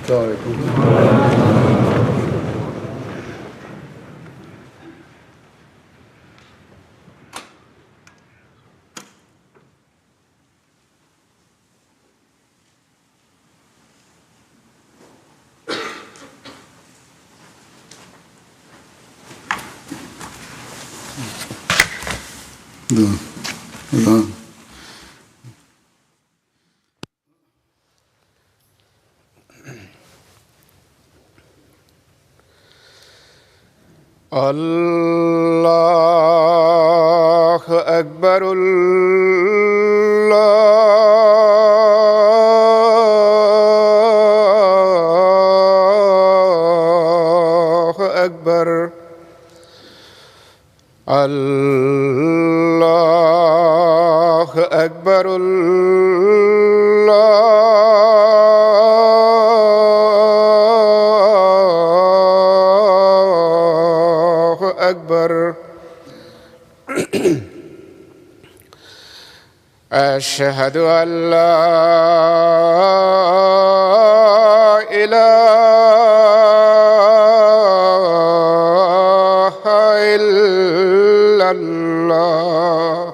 السلام عليكم. الله أكبر. الله أكبر. الله أكبر. الله أكبر. أشهد أن لا إله إلا الله.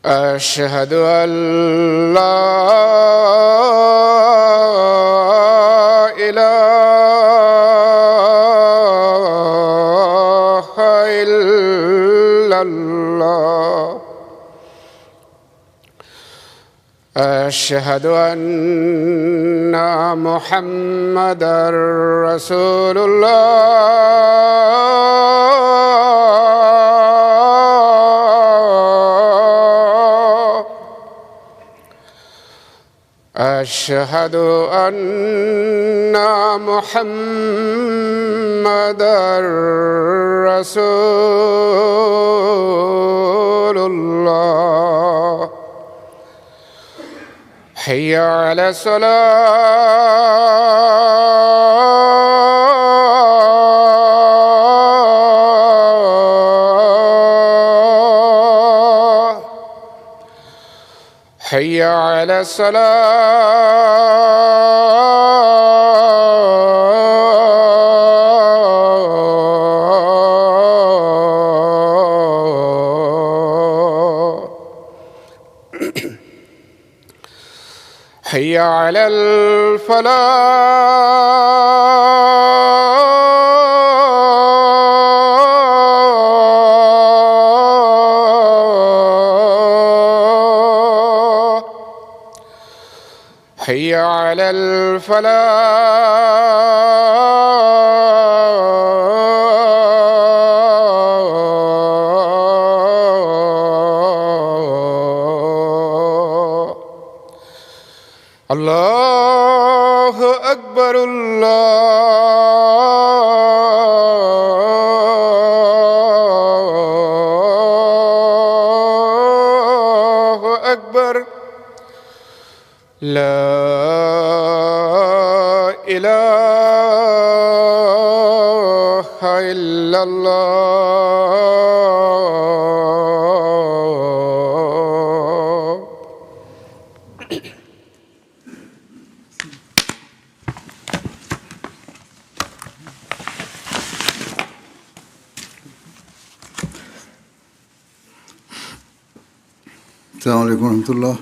أشهد أن لا إله إلا الله. أشهد أن محمدًا رسول الله. أشهد أن محمدًا رسول الله. حي على الصلاة. حي على الصلاة. حي على الفلاح. حي على الفلاح. الله أكبر. الله أكبر. لا إله إلا الله. السلام عليكم ورحمة الله.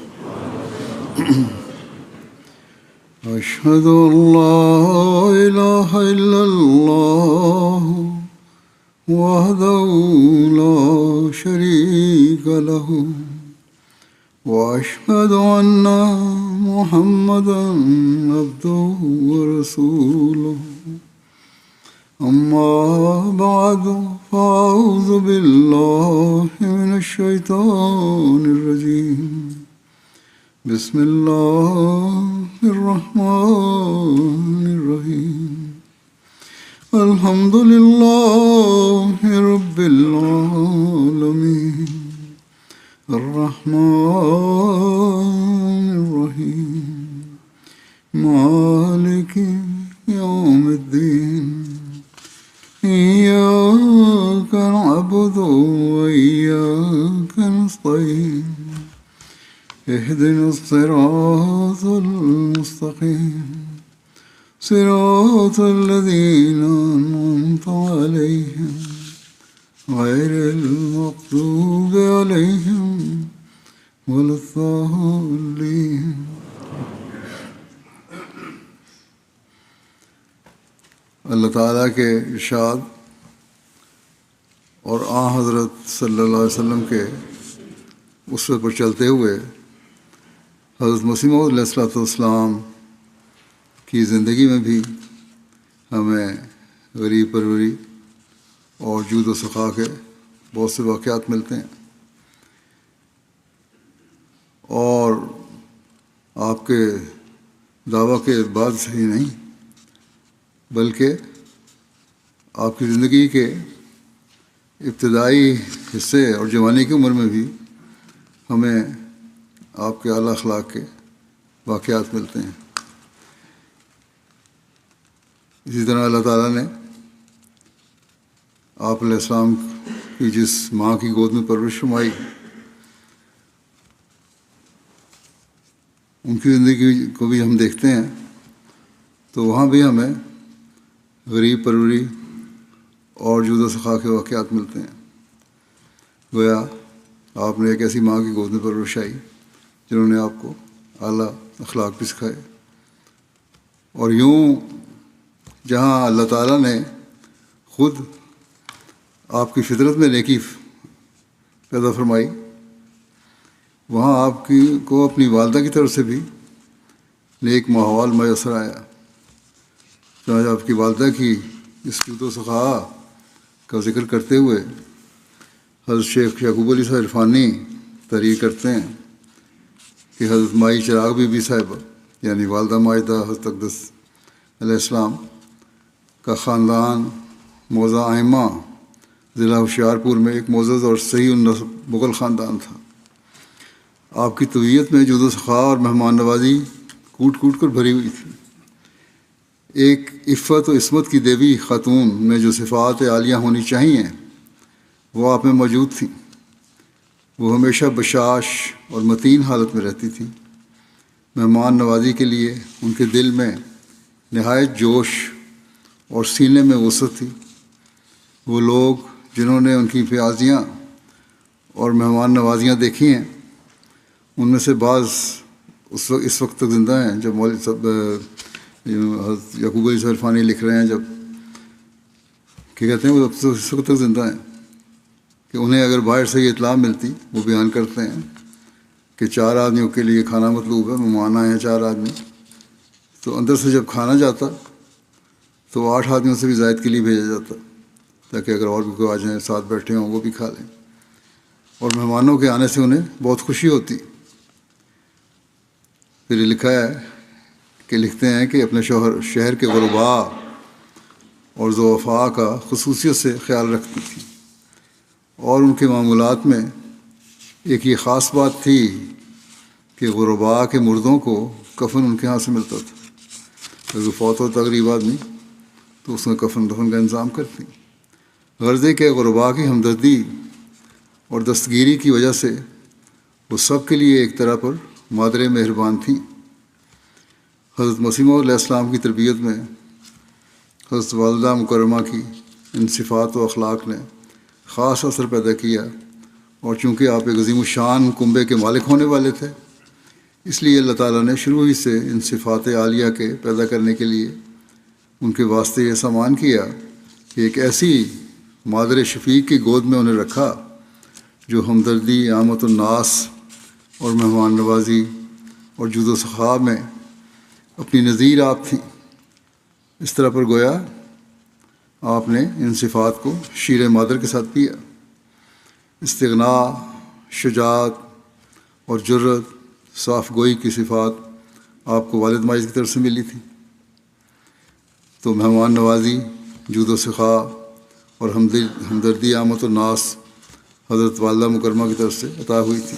أشهد أن لا إله إلا الله وحده لا شريك له وأشهد أن محمدًا عبده ورسوله. أما بعد فأعوذ بالله من الشيطان الرجيم. بسم الله الرحمن الرحيم. الحمد لله رب العالمين الرحمن الرحيم مالك يوم الدين. إياك نعبد وإياك نستعين. اهدنا الصراط المستقيم صراط الذين أنعمت عليهم غير المغضوب عليهم ولا الضالين. اللہ تعالیٰ کے ارشاد اور حضرت صلی اللہ علیہ وسلم کے اسوے پر چلتے ہوئے حضرت مسیح موعود علیہ السلام کی زندگی میں بھی ہمیں غریب پروری اور جود و سخا کے بہت سے واقعات ملتے ہیں، اور آپ کے دعویٰ کے بعد سے ہی نہیں بلکہ آپ کی زندگی کے ابتدائی حصے اور جوانی کی عمر میں بھی ہمیں آپ کے اعلیٰ اخلاق کے واقعات ملتے ہیں۔ اسی طرح اللہ تعالیٰ نے آپ علیہ السلام کی جس ماں کی گود میں پرورش فرمائی، ان کی زندگی کو بھی ہم دیکھتے ہیں تو وہاں بھی ہمیں غریب پروری اور جود و سخا کے واقعات ملتے ہیں۔ گویا آپ نے ایک ایسی ماں کی گود میں پرورش آئی جنہوں نے آپ کو اعلیٰ اخلاق بھی سکھائے، اور یوں جہاں اللہ تعالیٰ نے خود آپ کی فطرت میں نیکی پیدا فرمائی، وہاں آپ کو اپنی والدہ کی طرف سے بھی نیک ماحول میسر آیا۔ چنانچہ آپ کی والدہ کی اس جود و سخا کا ذکر کرتے ہوئے حضرت شیخ یعقوب علی صاحب عرفانی تحریر کرتے ہیں کہ حضرت مائی چراغ بی بی صاحبہ یعنی والدہ ماجدہ حضرت اقدس علیہ السلام کا خاندان موضع ائمہ ضلع ہوشیارپور میں ایک معزز اور صحیح النسب مغل خاندان تھا۔ آپ کی طبیعت میں جود و سخا اور مہمان نوازی کوٹ کوٹ کر بھری ہوئی تھی۔ ایک عفت و عصمت کی دیوی خاتون میں جو صفات عالیہ ہونی چاہیے وہ آپ میں موجود تھیں۔ وہ ہمیشہ بشاش اور متین حالت میں رہتی تھیں۔ مہمان نوازی کے لیے ان کے دل میں نہایت جوش اور سینے میں وسعت تھی۔ وہ لوگ جنہوں نے ان کی پیازیاں اور مہمان نوازیاں دیکھی ہیں ان میں سے بعض اس وقت تک زندہ ہیں جب مولوی صاحب حضرت یعقوب علی صاحب عرفانی لکھ رہے ہیں، جب کیا کہتے ہیں وہ اس وقت تک زندہ ہیں کہ انہیں اگر باہر سے یہ اطلاع ملتی، وہ بیان کرتے ہیں کہ 4 آدمیوں کے لیے کھانا مطلوب ہے، مہمان آئے ہیں 4 آدمی، تو اندر سے جب کھانا جاتا تو 8 آدمیوں سے بھی زائد کے لیے بھیجا جاتا تاکہ اگر اور بھی کوئی آ جائیں ساتھ بیٹھے ہوں وہ بھی کھا لیں، اور مہمانوں کے آنے سے انہیں بہت خوشی ہوتی۔ پھر یہ لکھا ہے کہ لکھتے ہیں کہ اپنے شہر کے غرباء اور ضعفاء کا خصوصیت سے خیال رکھتی تھی، اور ان کے معمولات میں ایک یہ خاص بات تھی کہ غرباء کے مردوں کو کفن ان کے ہاں سے ملتا تھا۔ اگر فوت ہوتا غریب آدمی تو اس میں کفن دفن کا انتظام کرتی۔ غرضے کے غرباء کی ہمدردی اور دستگیری کی وجہ سے وہ سب کے لیے ایک طرح پر مادر مہربان تھیں۔ حضرت مسیح موعود علیہ السلام کی تربیت میں حضرت والدہ مکرمہ کی ان صفات و اخلاق نے خاص اثر پیدا کیا، اور چونکہ آپ ایک عظیم الشان کنبے کے مالک ہونے والے تھے اس لیے اللہ تعالیٰ نے شروع ہی سے ان صفات عالیہ کے پیدا کرنے کے لیے ان کے واسطے یہ سامان کیا کہ ایک ایسی مادر شفیق کی گود میں انہیں رکھا جو ہمدردی، عامت الناس اور مہمان نوازی اور جود و سخا میں اپنی نظیر آپ تھیں۔ اس طرح پر گویا آپ نے ان صفات کو شیر مادر کے ساتھ پیا۔ استغنا، شجاعت اور جرت، صاف گوئی کی صفات آپ کو والد ماجد کی طرف سے ملی تھی، تو مہمان نوازی، جود و سخا اور ہمدردی، عامت الناس حضرت والدہ مکرمہ کی طرف سے عطا ہوئی تھی۔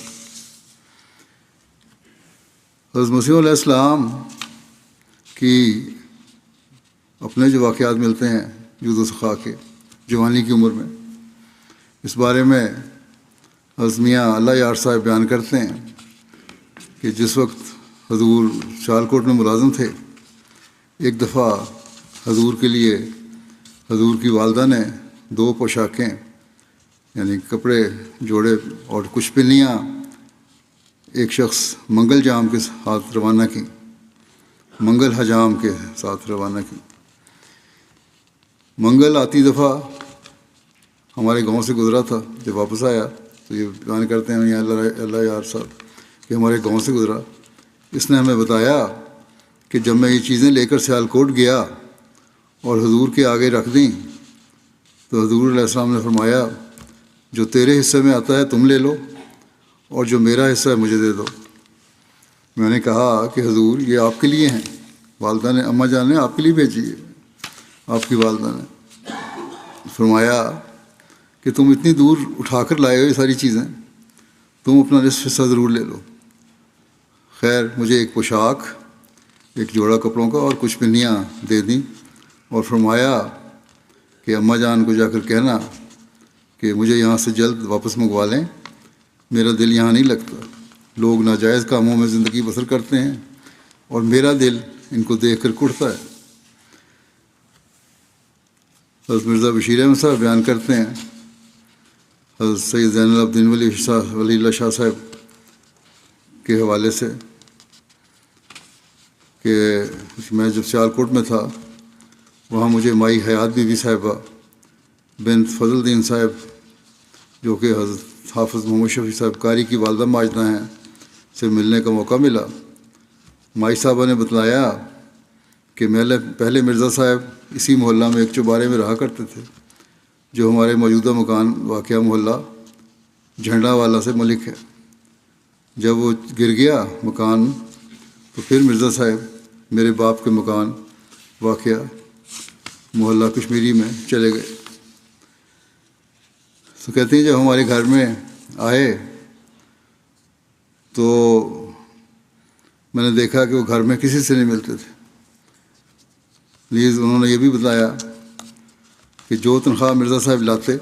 حضرت مسیح علیہ السلام کی اپنے جو واقعات ملتے ہیں جود و سخا کے جوانی کی عمر میں، اس بارے میں حضرت میاں اللہ یار صاحب بیان کرتے ہیں کہ جس وقت حضور سیالکوٹ میں ملازم تھے، ایک دفعہ حضور کے لیے حضور کی والدہ نے 2 پوشاکیں یعنی کپڑے جوڑے اور کچھ پنیاں ایک شخص منگل جام کے ساتھ روانہ کی، منگل حجام کے ساتھ روانہ کی۔ منگل آتی دفعہ ہمارے گاؤں سے گزرا تھا، جب واپس آیا تو یہ بیان کرتے ہیں یہاں اللہ یار صاحب کہ ہمارے گاؤں سے گزرا، اس نے ہمیں بتایا کہ جب میں یہ چیزیں لے کر سیالکوٹ گیا اور حضور کے آگے رکھ دیں تو حضور علیہ السلام نے فرمایا جو تیرے حصے میں آتا ہے تم لے لو اور جو میرا حصہ ہے مجھے دے دو۔ میں نے کہا کہ حضور یہ آپ کے لیے ہیں، والدہ نے اماں جان نے آپ کے لیے بھیجی ہے۔ آپ کی والدہ نے فرمایا کہ تم اتنی دور اٹھا کر لائے ہو یہ ساری چیزیں، تم اپنا نصف حصہ ضرور لے لو۔ خیر مجھے ایک پوشاک، ایک جوڑا کپڑوں کا اور کچھ پنیاں دے دیں اور فرمایا کہ اماں جان کو جا کر کہنا کہ مجھے یہاں سے جلد واپس منگوا لیں، میرا دل یہاں نہیں لگتا، لوگ ناجائز کاموں میں زندگی بسر کرتے ہیں اور میرا دل ان کو دیکھ کر کڑتا ہے۔ حضرت مرزا بشیر احمد صاحب بیان کرتے ہیں حضرت سید زین العابدین ولی اللہ شاہ صاحب کے حوالے سے کہ میں جب سیالکوٹ میں تھا وہاں مجھے مائی حیات بی بی صاحبہ بنت فضل الدین صاحب جو کہ حضرت حافظ محمد شفیع صاحب قاری کی والدہ ماجدہ ہیں سے ملنے کا موقع ملا۔ مائی صاحبہ نے بتلایا کہ پہلے مرزا صاحب اسی محلہ میں ایک چوبارے میں رہا کرتے تھے جو ہمارے موجودہ مکان واقعہ محلہ جھنڈا والا سے ملک ہے۔ جب وہ گر گیا مکان تو پھر مرزا صاحب میرے باپ کے مکان واقعہ محلہ کشمیری میں چلے گئے۔ تو کہتے ہیں جب ہمارے گھر میں آئے تو میں نے دیکھا کہ وہ گھر میں کسی سے نہیں ملتے تھے، لیز انہوں نے یہ بھی بتایا کہ جو تنخواہ مرزا صاحب لاتے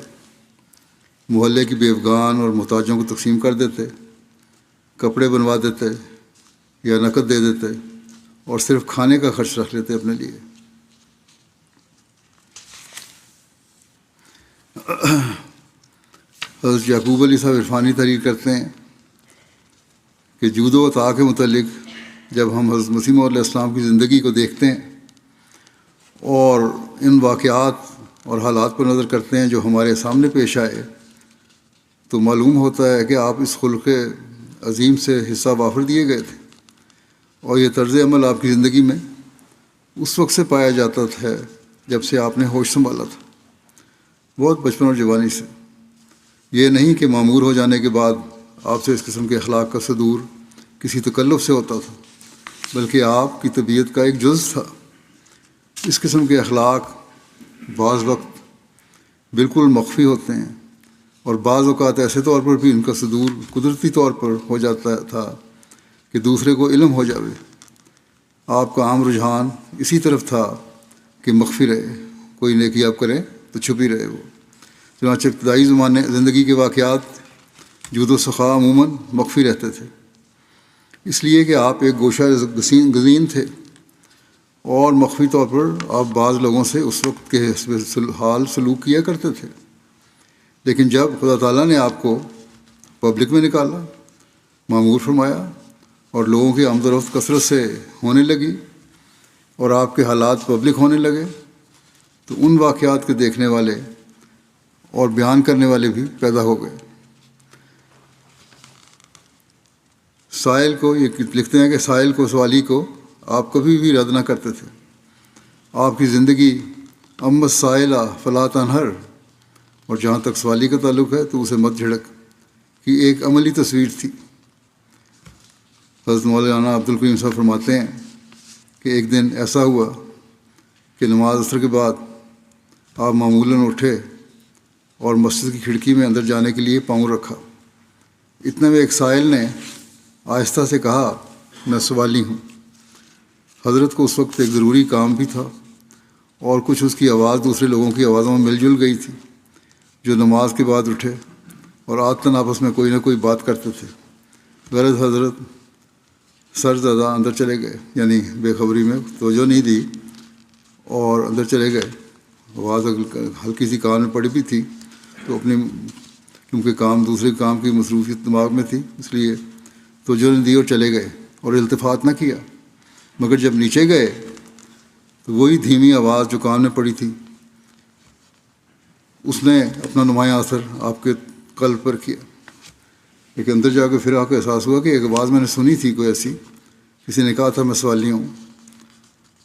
محلے کی بیوگان اور محتاجوں کو تقسیم کر دیتے، کپڑے بنوا دیتے یا نقد دے دیتے اور صرف کھانے کا خرچ رکھ لیتے اپنے لیے۔ حضرت یعقوب علی صاحب عرفانی تحریر کرتے ہیں کہ جود و عطا کے متعلق جب ہم حضرت مسیح موعود علیہ السلام کی زندگی کو دیکھتے ہیں اور ان واقعات اور حالات پر نظر کرتے ہیں جو ہمارے سامنے پیش آئے تو معلوم ہوتا ہے کہ آپ اس خلق عظیم سے حصہ وافر دیے گئے تھے، اور یہ طرز عمل آپ کی زندگی میں اس وقت سے پایا جاتا تھا جب سے آپ نے ہوش سنبھالا تھا، بہت بچپن اور جوانی سے۔ یہ نہیں کہ معمور ہو جانے کے بعد آپ سے اس قسم کے اخلاق کا صدور کسی تکلف سے ہوتا تھا، بلکہ آپ کی طبیعت کا ایک جز تھا۔ اس قسم کے اخلاق بعض وقت بالکل مخفی ہوتے ہیں اور بعض اوقات ایسے طور پر بھی ان کا صدور قدرتی طور پر ہو جاتا تھا کہ دوسرے کو علم ہو جاوے۔ آپ کا عام رجحان اسی طرف تھا کہ مخفی رہے، کوئی نیکی آپ کریں تو چھپی رہے وہ۔ چنانچہ ابتدائی زندگی کے واقعات جود و سخا عموماً مخفی رہتے تھے، اس لیے کہ آپ ایک گوشہ گزین تھے اور مخفی طور پر آپ بعض لوگوں سے اس وقت کے حسب حال سلوک کیا کرتے تھے۔ لیکن جب خدا تعالیٰ نے آپ کو پبلک میں نکالا، معمور فرمایا اور لوگوں کی آمد و رفت کثرت سے ہونے لگی اور آپ کے حالات پبلک ہونے لگے تو ان واقعات کے دیکھنے والے اور بیان کرنے والے بھی پیدا ہو گئے۔ سائل کو یہ لکھتے ہیں کہ سائل کو سوالی کو آپ کبھی بھی رد نہ کرتے تھے۔ آپ کی زندگی امت سائلہ فلا تنہر، اور جہاں تک سوالی کا تعلق ہے تو اسے مت جھڑک کی ایک عملی تصویر تھی۔ حضرت مولانا عبد القیوم صاحب فرماتے ہیں کہ ایک دن ایسا ہوا کہ نماز عصر کے بعد آپ معمولاً اٹھے اور مسجد کی کھڑکی میں اندر جانے کے لیے پاؤں رکھا۔ اتنے میں ایک سائل نے آہستہ سے کہا میں سوالی ہوں۔ حضرت کو اس وقت ایک ضروری کام بھی تھا اور کچھ اس کی آواز دوسرے لوگوں کی آوازوں میں مل جل گئی تھی جو نماز کے بعد اٹھے اور عادتاً آپس میں کوئی نہ کوئی بات کرتے تھے۔ غرض حضرت سر زدہ اندر چلے گئے، یعنی بے خبری میں توجہ نہیں دی اور اندر چلے گئے. آواز ہلکی سی کان میں پڑی بھی تھی تو اپنی، کیونکہ دوسرے کام کی مصروفیت دماغ میں تھی، اس لیے توجہ نہیں دی اور چلے گئے اور التفات نہ کیا. مگر جب نیچے گئے تو وہی دھیمی آواز جو کان میں پڑی تھی اس نے اپنا نمایاں اثر آپ کے قلب پر کیا. لیکن اندر جا کے پھر آپ کو احساس ہوا کہ ایک آواز میں نے سنی تھی کوئی ایسی، کسی نے کہا تھا میں سوالی ہوں.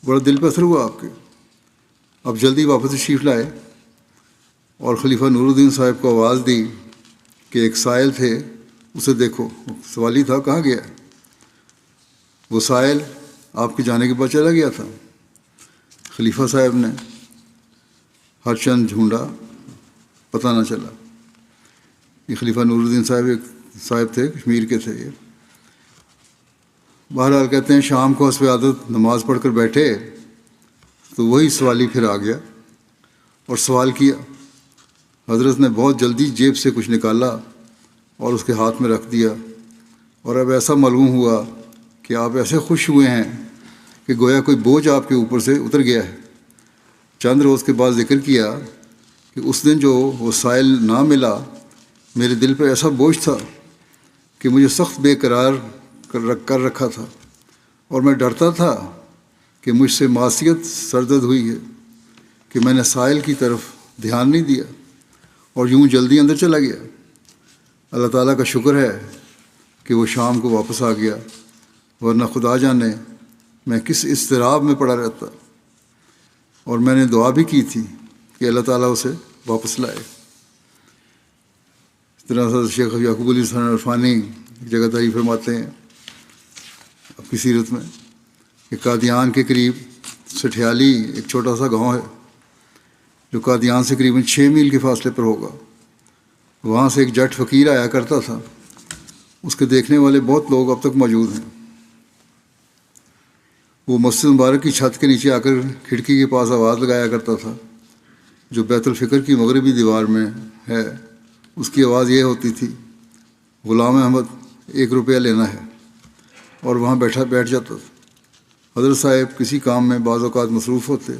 بڑا دل پہ اثر ہوا آپ کے. اب جلدی واپس تشریف لائے اور خلیفہ نور الدین صاحب کو آواز دی کہ ایک سائل تھے، اسے دیکھو. سوالی تھا، کہاں گیا؟ وہ سائل آپ کے جانے کے بعد چلا گیا تھا. خلیفہ صاحب نے ہر چند ڈھونڈا، پتہ نہ چلا. یہ خلیفہ نور الدین صاحب تھے، کشمیر کے تھے یہ. بہرحال کہتے ہیں شام کو حسب عادت نماز پڑھ کر بیٹھے تو وہی سوالی پھر آ گیا اور سوال کیا. حضرت نے بہت جلدی جیب سے کچھ نکالا اور اس کے ہاتھ میں رکھ دیا، اور اب ایسا معلوم ہوا کہ آپ ایسے خوش ہوئے ہیں کہ گویا کوئی بوجھ آپ کے اوپر سے اتر گیا ہے. چند روز کے بعد ذکر کیا کہ اس دن جو وہ سائل نہ ملا، میرے دل پہ ایسا بوجھ تھا کہ مجھے سخت بے قرار کر رکھا تھا، اور میں ڈرتا تھا کہ مجھ سے معصیت سرزد ہوئی ہے کہ میں نے سائل کی طرف دھیان نہیں دیا اور یوں جلدی اندر چلا گیا. اللہ تعالیٰ کا شکر ہے کہ وہ شام کو واپس آ گیا، ورنہ خدا جانے میں کس اضطراب میں پڑا رہتا. اور میں نے دعا بھی کی تھی کہ اللہ تعالیٰ اسے واپس لائے. اس طرح سے شیخ یعقوب علی حسن عرفانی ایک جگہ تعریف فرماتے ہیں اپنی سیرت میں کہ قادیان کے قریب سٹھیالی ایک چھوٹا سا گاؤں ہے جو قادیان سے قریباً 6 میل کے فاصلے پر ہوگا. وہاں سے ایک جٹ فقیر آیا کرتا تھا. اس کے دیکھنے والے بہت لوگ اب تک موجود ہیں. وہ مسجد مبارک کی چھت کے نیچے آ کر کھڑکی کے پاس آواز لگایا کرتا تھا جو بیت الفکر کی مغربی دیوار میں ہے. اس کی آواز یہ ہوتی تھی، غلام احمد 1 روپیہ لینا ہے، اور وہاں بیٹھ جاتا تھا. حضرت صاحب کسی کام میں بعض اوقات مصروف ہوتے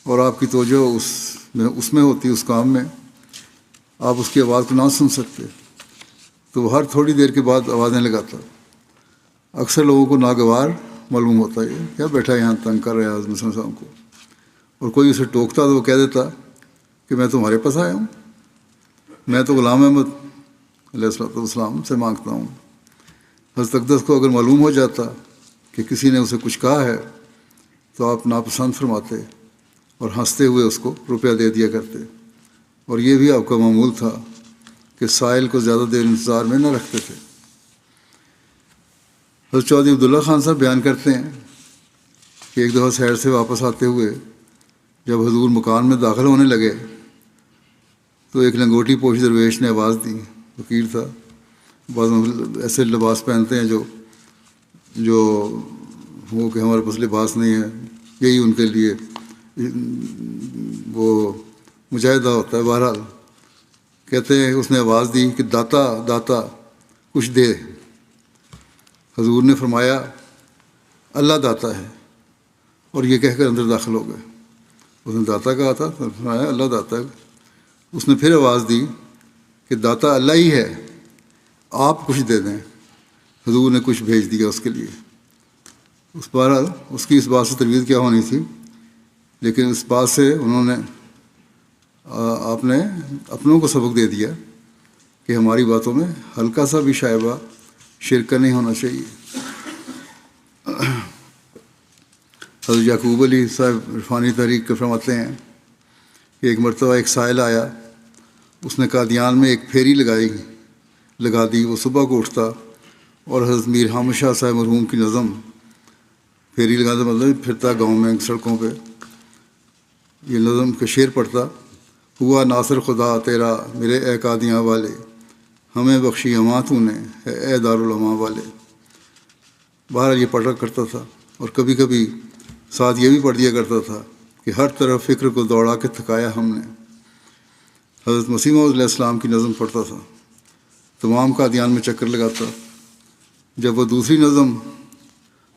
اور آپ کی توجہ اس میں ہوتی، اس کام میں آپ اس کی آواز کو نہ سن سکتے تو وہ ہر تھوڑی دیر کے بعد آوازیں لگاتا. اکثر لوگوں کو ناگوار معلوم ہوتا ہے کیا بیٹھا یہاں تنگ کر رہا ہے اعظم صاحب کو، اور کوئی اسے ٹوکتا تو وہ کہہ دیتا کہ میں تمہارے پاس آیا ہوں، میں تو غلام احمد علیہ السلام سے مانگتا ہوں. حضرت اقدس کو اگر معلوم ہو جاتا کہ کسی نے اسے کچھ کہا ہے تو آپ ناپسند فرماتے اور ہنستے ہوئے اس کو روپیہ دے دیا کرتے. اور یہ بھی آپ کا معمول تھا کہ سائل کو زیادہ دیر انتظار میں نہ رکھتے تھے. حضرت چودھری عبداللہ خان صاحب بیان کرتے ہیں کہ ایک دفعہ سیر سے واپس آتے ہوئے جب حضور مکان میں داخل ہونے لگے تو ایک لنگوٹی پوش درویش نے آواز دی. فقیر تھا، بعض ایسے لباس پہنتے ہیں جو وہ کہ ہمارے پاس لباس نہیں ہے، یہی ان کے لیے وہ مجاہدہ ہوتا ہے. بہرحال کہتے ہیں اس نے آواز دی کہ داتا داتا کچھ دے. حضور نے فرمایا اللہ داتا ہے، اور یہ کہہ کر اندر داخل ہو گئے. اس نے داتا کہا تھا، فرمایا اللہ داتا ہے. اس نے پھر آواز دی کہ داتا اللہ ہی ہے، آپ کچھ دے دیں. حضور نے کچھ بھیج دیا اس کے لیے. بہرحال اس کی اس بات سے تربیت کیا ہونی تھی، لیکن اس بات سے انہوں نے آپ نے اپنوں کو سبق دے دیا کہ ہماری باتوں میں ہلکا سا بھی شائبہ شرک نہیں ہونا چاہیے. حضرت یعقوب علی صاحب عرفانی تحریک کے فرماتے ہیں کہ ایک مرتبہ ایک سائل آیا، اس نے قادیان میں ایک پھیری لگا دی. وہ صبح کو اٹھتا اور حضرت میر حامد شاہ صاحب مرحوم کی نظم، پھیری لگاتا مطلب پھرتا گاؤں میں سڑکوں پہ، یہ نظم کا شعر پڑھتا، ہوا ناصر خدا تیرا میرے اے قادیاں والے، ہمیں بخشی اماں تو نے اے دارالعلماء والے. بہرحال یہ پڑھا کرتا تھا، اور کبھی کبھی ساتھ یہ بھی پڑھ دیا کرتا تھا کہ ہر طرف فکر کو دوڑا کے تھکایا ہم نے. حضرت مسیح موعود علیہ السلام کی نظم پڑھتا تھا، تمام قادیان میں چکر لگاتا. جب وہ دوسری نظم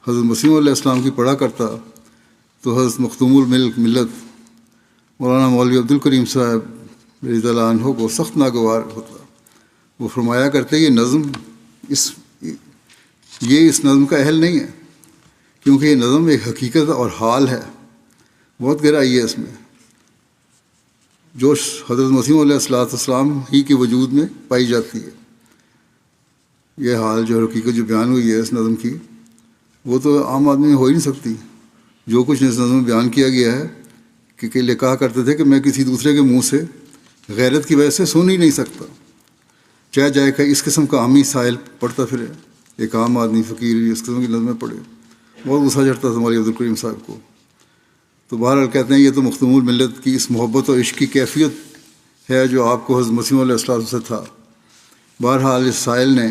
حضرت مسیح علیہ السلام کی پڑھا کرتا تو حضرت مختوم الملت مولانا مولوی عبدالکریم صاحب رضی اللہ عنہ کو سخت ناگوار ہوتا۔ وہ فرمایا کرتے یہ نظم اس نظم کا اہل نہیں ہے، کیونکہ یہ نظم ایک حقیقت اور حال ہے، بہت گہرائی ہے اس میں، جو حضرت مسیح علیہ السلام ہی کے وجود میں پائی جاتی ہے۔ یہ حال جو حقیقت جو بیان ہوئی ہے اس نظم کی، وہ تو عام آدمی میں ہو ہی نہیں سکتی۔ جو کچھ اس نظم میں بیان کیا گیا ہے کہ کہا کرتے تھے کہ میں کسی دوسرے کے منہ سے غیرت کی وجہ سے سن ہی نہیں سکتا، چاہے جائے کہ اس قسم کا عامی سائل پڑھتا پھرے، ایک عام آدمی فقیر اس قسم کی نظمیں پڑھے، بہت غصہ چڑھتا تھا مولوی عبدالکریم صاحب کو۔ تو بہرحال کہتے ہیں یہ تو مختوم الملت کی اس محبت اور عشق کی کیفیت ہے جو آپ کو حضرت مسیح علیہ السلام سے تھا۔ بہرحال اس سائل نے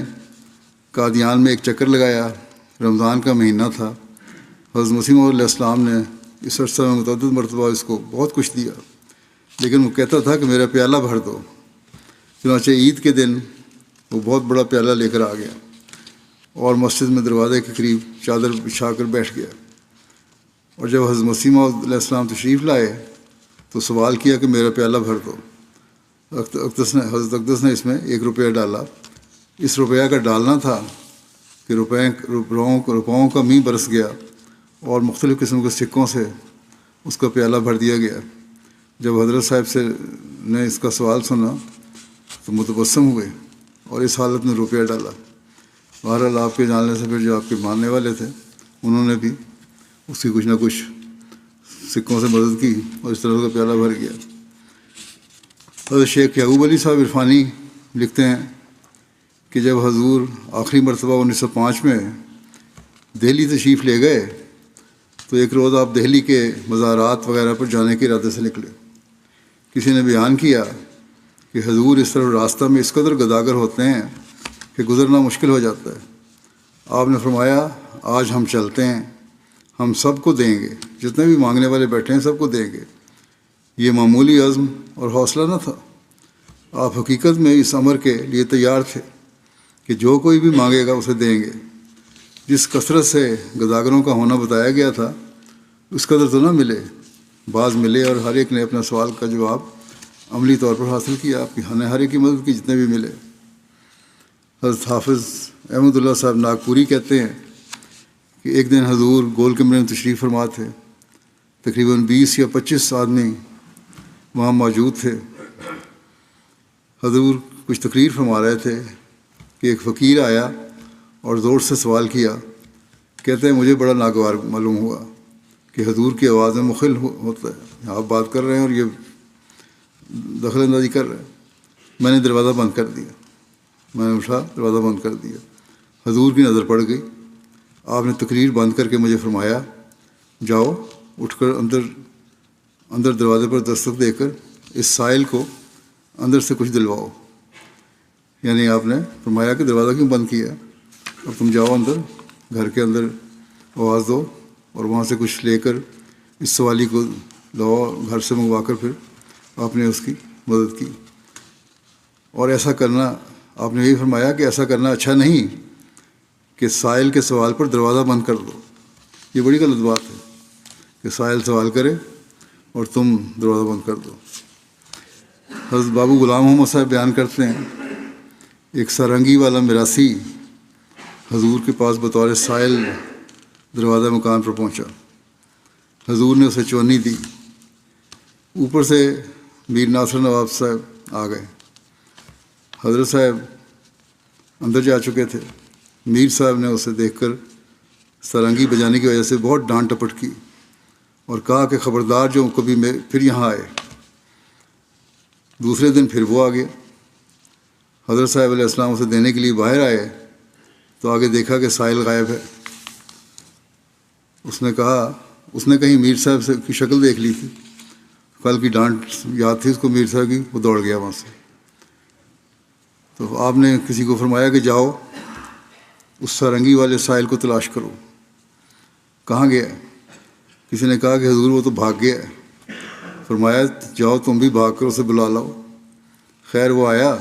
قادیان میں ایک چکر لگایا، رمضان کا مہینہ تھا، حضرت مسیح علیہ السلام نے اس عرصہ میں متعدد مرتبہ اس کو بہت کچھ دیا، لیکن وہ کہتا تھا کہ میرا پیالہ بھر دو۔ چنانچہ عید کے دن وہ بہت بڑا پیالہ لے کر آ گیا اور مسجد میں دروازے کے قریب چادر بچھا کر بیٹھ گیا، اور جب حضرت مسیح علیہ السلام تشریف لائے تو سوال کیا کہ میرا پیالہ بھر دو۔ حضرت اقدس نے اس میں 1 روپیہ ڈالا۔ اس روپیہ کا ڈالنا تھا کہ روپاؤں کا مینہ برس گیا اور مختلف قسم کے سکوں سے اس کا پیالہ بھر دیا گیا۔ جب حضرت صاحب نے اس کا سوال سنا تو متبسم ہوئے اور اس حالت میں روپیہ ڈالا۔ بہرحال آپ کے جاننے سے پھر جو آپ کے ماننے والے تھے انہوں نے بھی اس کی کچھ نہ کچھ سکوں سے مدد کی اور اس طرح کا پیالہ بھر گیا۔ حضرت شیخ یعقوب علی صاحب عرفانی لکھتے ہیں کہ جب حضور آخری مرتبہ 1905 میں دہلی تشریف لے گئے تو ایک روز آپ دہلی کے مزارات وغیرہ پر جانے کے ارادے سے نکلے۔ کسی نے بیان کیا کہ حضور اس طرف راستہ میں اس قدر گداگر ہوتے ہیں کہ گزرنا مشکل ہو جاتا ہے۔ آپ نے فرمایا آج ہم چلتے ہیں، ہم سب کو دیں گے، جتنے بھی مانگنے والے بیٹھے ہیں سب کو دیں گے۔ یہ معمولی عزم اور حوصلہ نہ تھا، آپ حقیقت میں اس امر کے لیے تیار تھے کہ جو کوئی بھی مانگے گا اسے دیں گے۔ جس کثرت سے گداگروں کا ہونا بتایا گیا تھا اس قدر تو نہ ملے، بعض ملے اور ہر ایک نے اپنا سوال کا جواب عملی طور پر حاصل کیا، آپ نے ہر ایک کی مدد کی جتنے بھی ملے۔ حضرت حافظ احمد اللہ صاحب ناگپوری کہتے ہیں کہ ایک دن حضور گول کمرے میں تشریف فرما تھے، تقریباً 20 یا 25 آدمی وہاں موجود تھے۔ حضور کچھ تقریر فرما رہے تھے کہ ایک فقیر آیا اور زور سے سوال کیا، کہتے ہیں مجھے بڑا ناگوار معلوم ہوا کہ حضور کی آواز میں مخل ہوتا ہے، آپ بات کر رہے ہیں اور یہ دخل اندازی کر رہے ہیں۔ میں نے دروازہ بند کر دیا، میں نے اٹھا دروازہ بند کر دیا۔ حضور کی نظر پڑ گئی، آپ نے تقریر بند کر کے مجھے فرمایا جاؤ اٹھ کر اندر دروازے پر دستک دے کر اس سائل کو اندر سے کچھ دلواؤ۔ یعنی آپ نے فرمایا کہ دروازہ کیوں بند کیا، اب تم جاؤ اندر، گھر کے اندر آواز دو اور وہاں سے کچھ لے کر اس سوالی کو لاؤ، گھر سے منگوا کر پھر آپ نے اس کی مدد کی۔ اور ایسا کرنا، آپ نے یہی فرمایا کہ ایسا کرنا اچھا نہیں کہ سائل کے سوال پر دروازہ بند کر دو، یہ بڑی غلط بات ہے کہ سائل سوال کرے اور تم دروازہ بند کر دو۔ حضرت بابو غلام محمد صاحب بیان کرتے ہیں ایک سارنگی والا میراثی حضور کے پاس بطور سائل دروازہ مکان پر پہنچا۔ حضور نے اسے چونی دی، اوپر سے میر ناصر نواب صاحب آ گئے۔ حضرت صاحب اندر جا چکے تھے، میر صاحب نے اسے دیکھ کر سارنگی بجانے کی وجہ سے بہت ڈانٹ ٹپٹ کی اور کہا کہ خبردار جو کبھی میں پھر یہاں آئے۔ دوسرے دن پھر وہ آ گیا۔ حضرت صاحب علیہ السلام اسے دینے کے لیے باہر آئے تو آگے دیکھا کہ سائل غائب ہے۔ اس نے کہیں میر صاحب سے کی شکل دیکھ لی تھی، کل کی ڈانٹ یاد تھی اس کو میر صاحب کی، وہ دوڑ گیا وہاں سے۔ تو آپ نے کسی کو فرمایا کہ جاؤ اس سارنگی والے سائل کو تلاش کرو۔ کہاں گیا؟ کسی نے کہا کہ حضور وہ تو بھاگ گیا ہے۔ فرمایا جاؤ تم بھی بھاگ کر اسے بلا لاؤ۔ خیر وہ آیا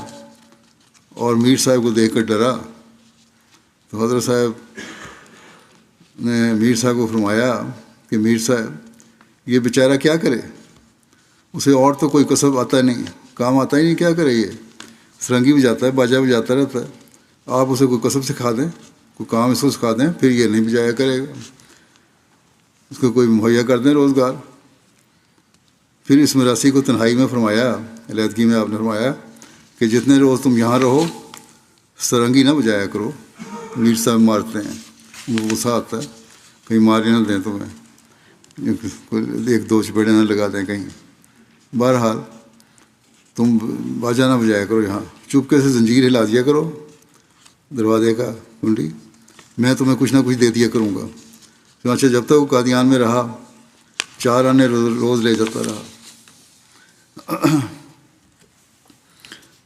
اور میر صاحب کو دیکھ کر ڈرا، تو حضرت صاحب نے میر صاحب کو فرمایا کہ میر صاحب یہ بیچارہ کیا کرے، اسے اور تو کوئی کسب آتا نہیں، کام آتا ہی نہیں، کیا کرے، یہ سرنگی بجاتا ہے، باجا بجاتا رہتا ہے، آپ اسے کوئی کسب سکھا دیں، کوئی کام اس کو سکھا دیں، پھر یہ نہیں بجایا کرے گا، اس کو کوئی مہیا کر دیں روزگار۔ پھر اس مراسی کو تنہائی میں فرمایا، علیحدگی میں آپ نے فرمایا کہ جتنے روز تم یہاں رہو سرنگی نہ بجایا کرو، میر صاحب مارتے ہیں، وہ غصہ آتا ہے، کہیں مار نہ دیں تمہیں، ایک دو چپیڑے نہ لگا دیں کہیں۔ بہرحال تم باجا نہ بجایا کرو، یہاں چپکے سے زنجیر ہلا دیا کرو دروازے کا کنڈی، میں تمہیں کچھ نہ کچھ دے دیا کروں گا۔ چنانچہ جب تک وہ قادیان میں رہا 4 آنے روز لے جاتا رہا۔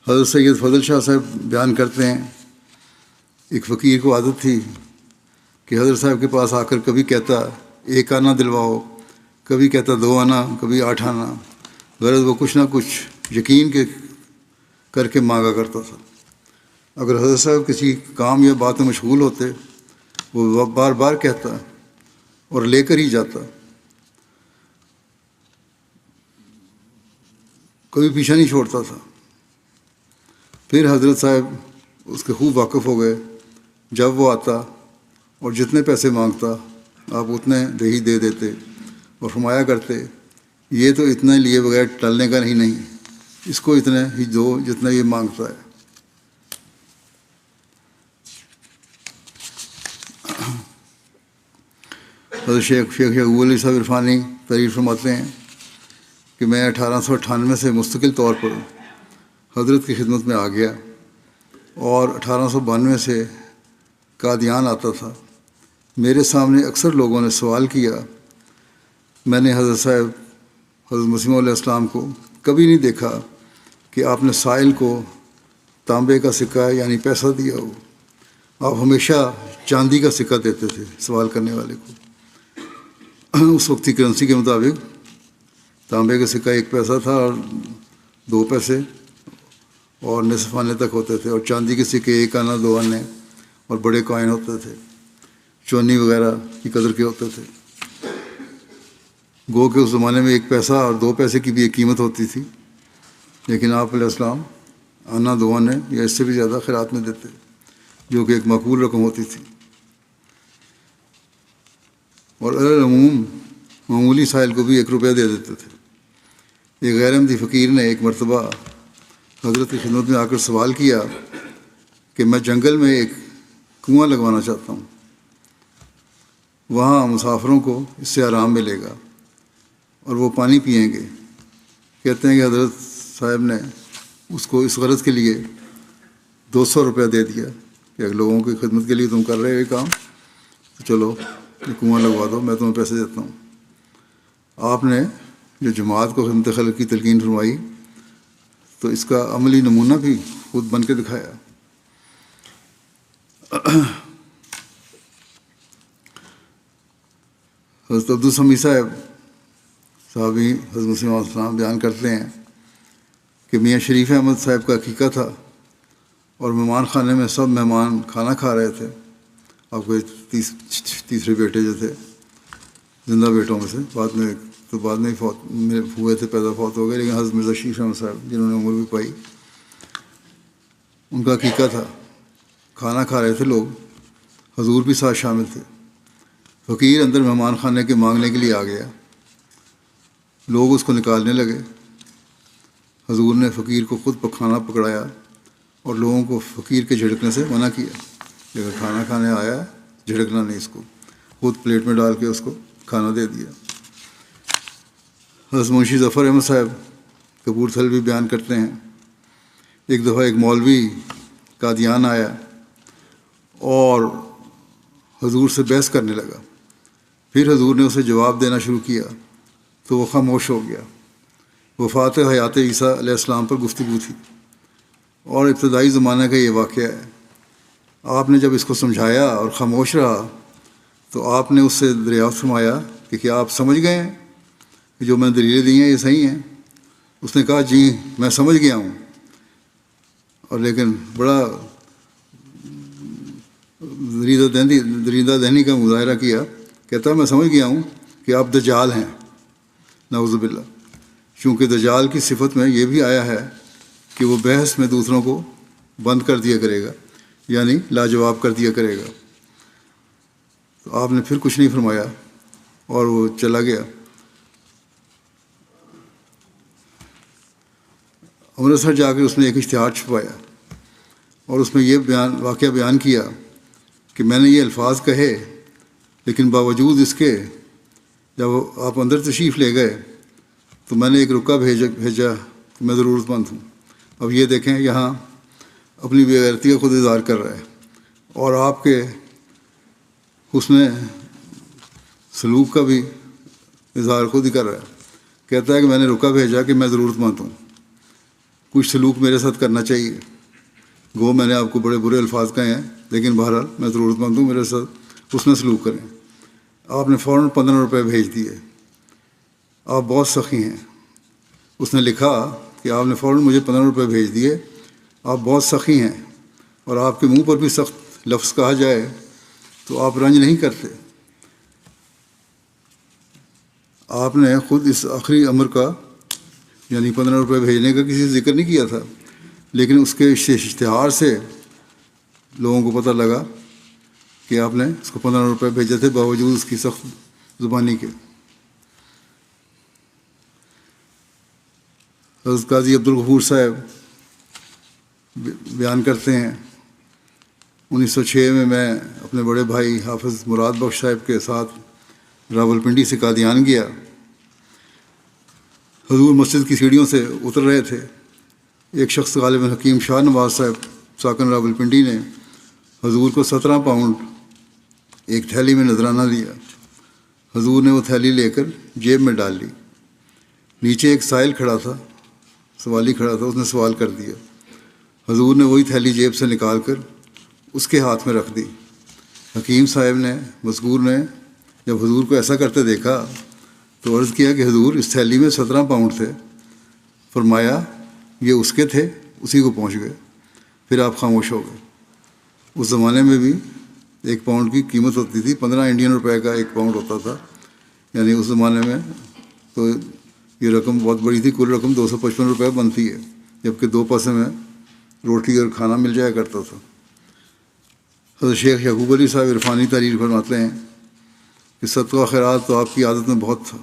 حضرت سید فضل شاہ صاحب بیان کرتے ہیں ایک فقیر کو عادت تھی کہ حضرت صاحب کے پاس آ کر کبھی کہتا 1 آنا دلواؤ، کبھی کہتا 2 آنا، کبھی 8 آنا، غرض وہ کچھ نہ کچھ یقین کے کر کے مانگا کرتا تھا۔ اگر حضرت صاحب کسی کام یا بات میں مشغول ہوتے وہ بار بار کہتا اور لے کر ہی جاتا، کبھی پیچھا نہیں چھوڑتا تھا۔ پھر حضرت صاحب اس کے خوب واقف ہو گئے، جب وہ آتا اور جتنے پیسے مانگتا آپ اتنے ہی دے دیتے اور فرمایا کرتے یہ تو اتنے لیے بغیر ٹلنے کا نہیں، اس کو اتنے ہی دو جتنا یہ مانگتا ہے۔ حضرت شیخ یعقوب علی صاحب عرفانی تعریف فرماتے ہیں کہ میں 1898 سے مستقل طور پر حضرت کی خدمت میں آ گیا اور 1892 سے قادیان آتا تھا۔ میرے سامنے اکثر لوگوں نے سوال کیا، میں نے حضرت صاحب حضرت مسیح علیہ السلام کو کبھی نہیں دیکھا کہ آپ نے سائل کو تانبے کا سکہ یعنی پیسہ دیا ہو، آپ ہمیشہ چاندی کا سکہ دیتے تھے سوال کرنے والے کو۔ اس وقت کی کرنسی کے مطابق تانبے کا سکہ 1 پیسہ تھا اور 2 پیسے اور نصف آنے تک ہوتے تھے، اور چاندی کے سکے 1 آنا 2 آنے اور بڑے کوائن ہوتے تھے، چونی وغیرہ کی قدر کے ہوتے تھے۔ گو کہ اس زمانے میں 1 پیسہ اور 2 پیسے کی بھی ایک قیمت ہوتی تھی، لیکن آپ علیہ السلام آنا 2 آنے یا اس سے بھی زیادہ خیرات میں دیتے، جو کہ ایک معقول رقم ہوتی تھی۔ اور العموم معمولی سائل کو بھی 1 روپیہ دے دیتے تھے۔ ایک غیر احمدی فقیر نے ایک مرتبہ حضرت کی خدمت میں آ کر سوال کیا کہ میں جنگل میں ایک کنواں لگوانا چاہتا ہوں، وہاں مسافروں کو اس سے آرام ملے گا اور وہ پانی پئیں گے۔ کہتے ہیں کہ حضرت صاحب نے اس کو اس غرض کے لیے 200 روپیہ دے دیا کہ اگر لوگوں کی خدمت کے لیے تم کر رہے ہو یہ کام تو چلو یہ کنواں لگوا دو، میں تمہیں پیسے دیتا ہوں۔ آپ نے جو جماعت کو خدمت خلق کی تلقین فرمائی تو اس کا عملی نمونہ بھی خود بن کے دکھایا۔ حضرت عبدالسمیع صاحب صحابی حضرت مسیح علیہ السلام بیان کرتے ہیں کہ میاں شریف احمد صاحب کا عقیقہ تھا اور مہمان خانے میں سب مہمان کھانا کھا رہے تھے۔ آپ کے تیسرے بیٹے جو تھے زندہ بیٹوں میں سے، بعد میں ہی فوت ہوئے تھے، پیدا فوت ہو گئے، لیکن حضرت مرزا شریف احمد صاحب جنہوں نے عمر بھی پائی، ان کا عقیقہ تھا۔ کھانا کھا رہے تھے لوگ، حضور بھی ساتھ شامل تھے۔ فقیر اندر مہمان خانے کے مانگنے کے لیے آ گیا، لوگ اس کو نکالنے لگے۔ حضور نے فقیر کو خود کھانا پکڑایا اور لوگوں کو فقیر کے جھڑکنے سے منع کیا کہ اگر کھانا کھانے آیا ہے جھڑکنا نہیں، اس کو خود پلیٹ میں ڈال کے اس کو کھانا دے دیا۔ حضرت منشی ظفر احمد صاحب کپورتھل بھی بیان کرتے ہیں، ایک دفعہ ایک مولوی قادیان آیا اور حضور سے بحث کرنے لگا۔ پھر حضور نے اسے جواب دینا شروع کیا تو وہ خاموش ہو گیا۔ وفات حیات عیسیٰ علیہ السلام پر گفتگو تھی اور ابتدائی زمانہ کا یہ واقعہ ہے۔ آپ نے جب اس کو سمجھایا اور خاموش رہا تو آپ نے اس سے دریافت فرمایا کہ کیا آپ سمجھ گئے ہیں کہ جو میں نے دلیلیں دی ہیں یہ صحیح ہیں؟ اس نے کہا جی میں سمجھ گیا ہوں، اور لیکن بڑا دریدہ دہنی کا مظاہرہ کیا، کہتا ہے میں سمجھ گیا ہوں کہ آپ دجال ہیں، نعوذ باللہ، چونکہ دجال کی صفت میں یہ بھی آیا ہے کہ وہ بحث میں دوسروں کو بند کر دیا کرے گا، یعنی لاجواب کر دیا کرے گا۔ تو آپ نے پھر کچھ نہیں فرمایا اور وہ چلا گیا۔ امرتسر جا کر اس نے ایک اشتہار چھپایا اور اس میں یہ واقعہ بیان کیا کہ میں نے یہ الفاظ کہے، لیکن باوجود اس کے جب آپ اندر تشریف لے گئے تو میں نے ایک رکا بھیجا کہ میں ضرورت مند ہوں۔ اب یہ دیکھیں، یہاں اپنی بے غیرتی کا خود اظہار کر رہا ہے اور آپ کے حسن سلوک کا بھی اظہار خود ہی کر رہا ہے۔ کہتا ہے کہ میں نے رکا بھیجا کہ میں ضرورت مند ہوں، کچھ سلوک میرے ساتھ کرنا چاہیے۔ گو میں نے آپ کو بڑے برے الفاظ کہے ہیں، لیکن بہرحال میں ضرورت مند ہوں، میرے ساتھ حسن سلوک کریں۔ آپ نے فوراً 15 روپے بھیج دیے۔ آپ بہت سخی ہیں۔ اس نے لکھا کہ آپ نے فوراً مجھے 15 روپے بھیج دیے، آپ بہت سخی ہیں، اور آپ کے منہ پر بھی سخت لفظ کہا جائے تو آپ رنج نہیں کرتے۔ آپ نے خود اس آخری امر کا، یعنی 15 روپے بھیجنے کا کسی سے ذکر نہیں کیا تھا، لیکن اس کے اشتہار سے لوگوں کو پتہ لگا کہ آپ نے اس کو 15 روپے بھیجے تھے باوجود اس کی سخت زبانی کے۔ حضرت قاضی عبدالغفور صاحب بیان کرتے ہیں، 1906 میں اپنے بڑے بھائی حافظ مراد بخش صاحب کے ساتھ راولپنڈی سے قادیان گیا۔ حضور مسجد کی سیڑھیوں سے اتر رہے تھے، ایک شخص غالب حکیم شاہ نواز صاحب ساکن راولپنڈی نے حضور کو 17 پاؤنڈ ایک تھیلی میں نذرانہ دیا۔ حضور نے وہ تھیلی لے کر جیب میں ڈال لی۔ نیچے ایک سائل کھڑا تھا، سوالی کھڑا تھا، اس نے سوال کر دیا۔ حضور نے وہی تھیلی جیب سے نکال کر اس کے ہاتھ میں رکھ دی۔ حکیم صاحب نے، مذکور نے، جب حضور کو ایسا کرتے دیکھا تو عرض کیا کہ حضور اس تھیلی میں 17 پاؤنڈ تھے۔ فرمایا یہ اس کے تھے، اسی کو پہنچ گئے۔ پھر آپ خاموش ہو گئے۔ اس زمانے میں بھی 1 پاؤنڈ کی قیمت ہوتی تھی، 15 انڈین روپے کا 1 پاؤنڈ ہوتا تھا، یعنی اس زمانے میں تو یہ رقم بہت بڑی تھی۔ کل رقم 255 روپے بنتی ہے، جبکہ 2 پیسے میں روٹی اور کھانا مل جایا کرتا تھا۔ حضرت شیخ یعقوب علی صاحب عرفانی تحریر فرماتے ہیں کہ صدقہ خیرات تو آپ کی عادت میں بہت تھا،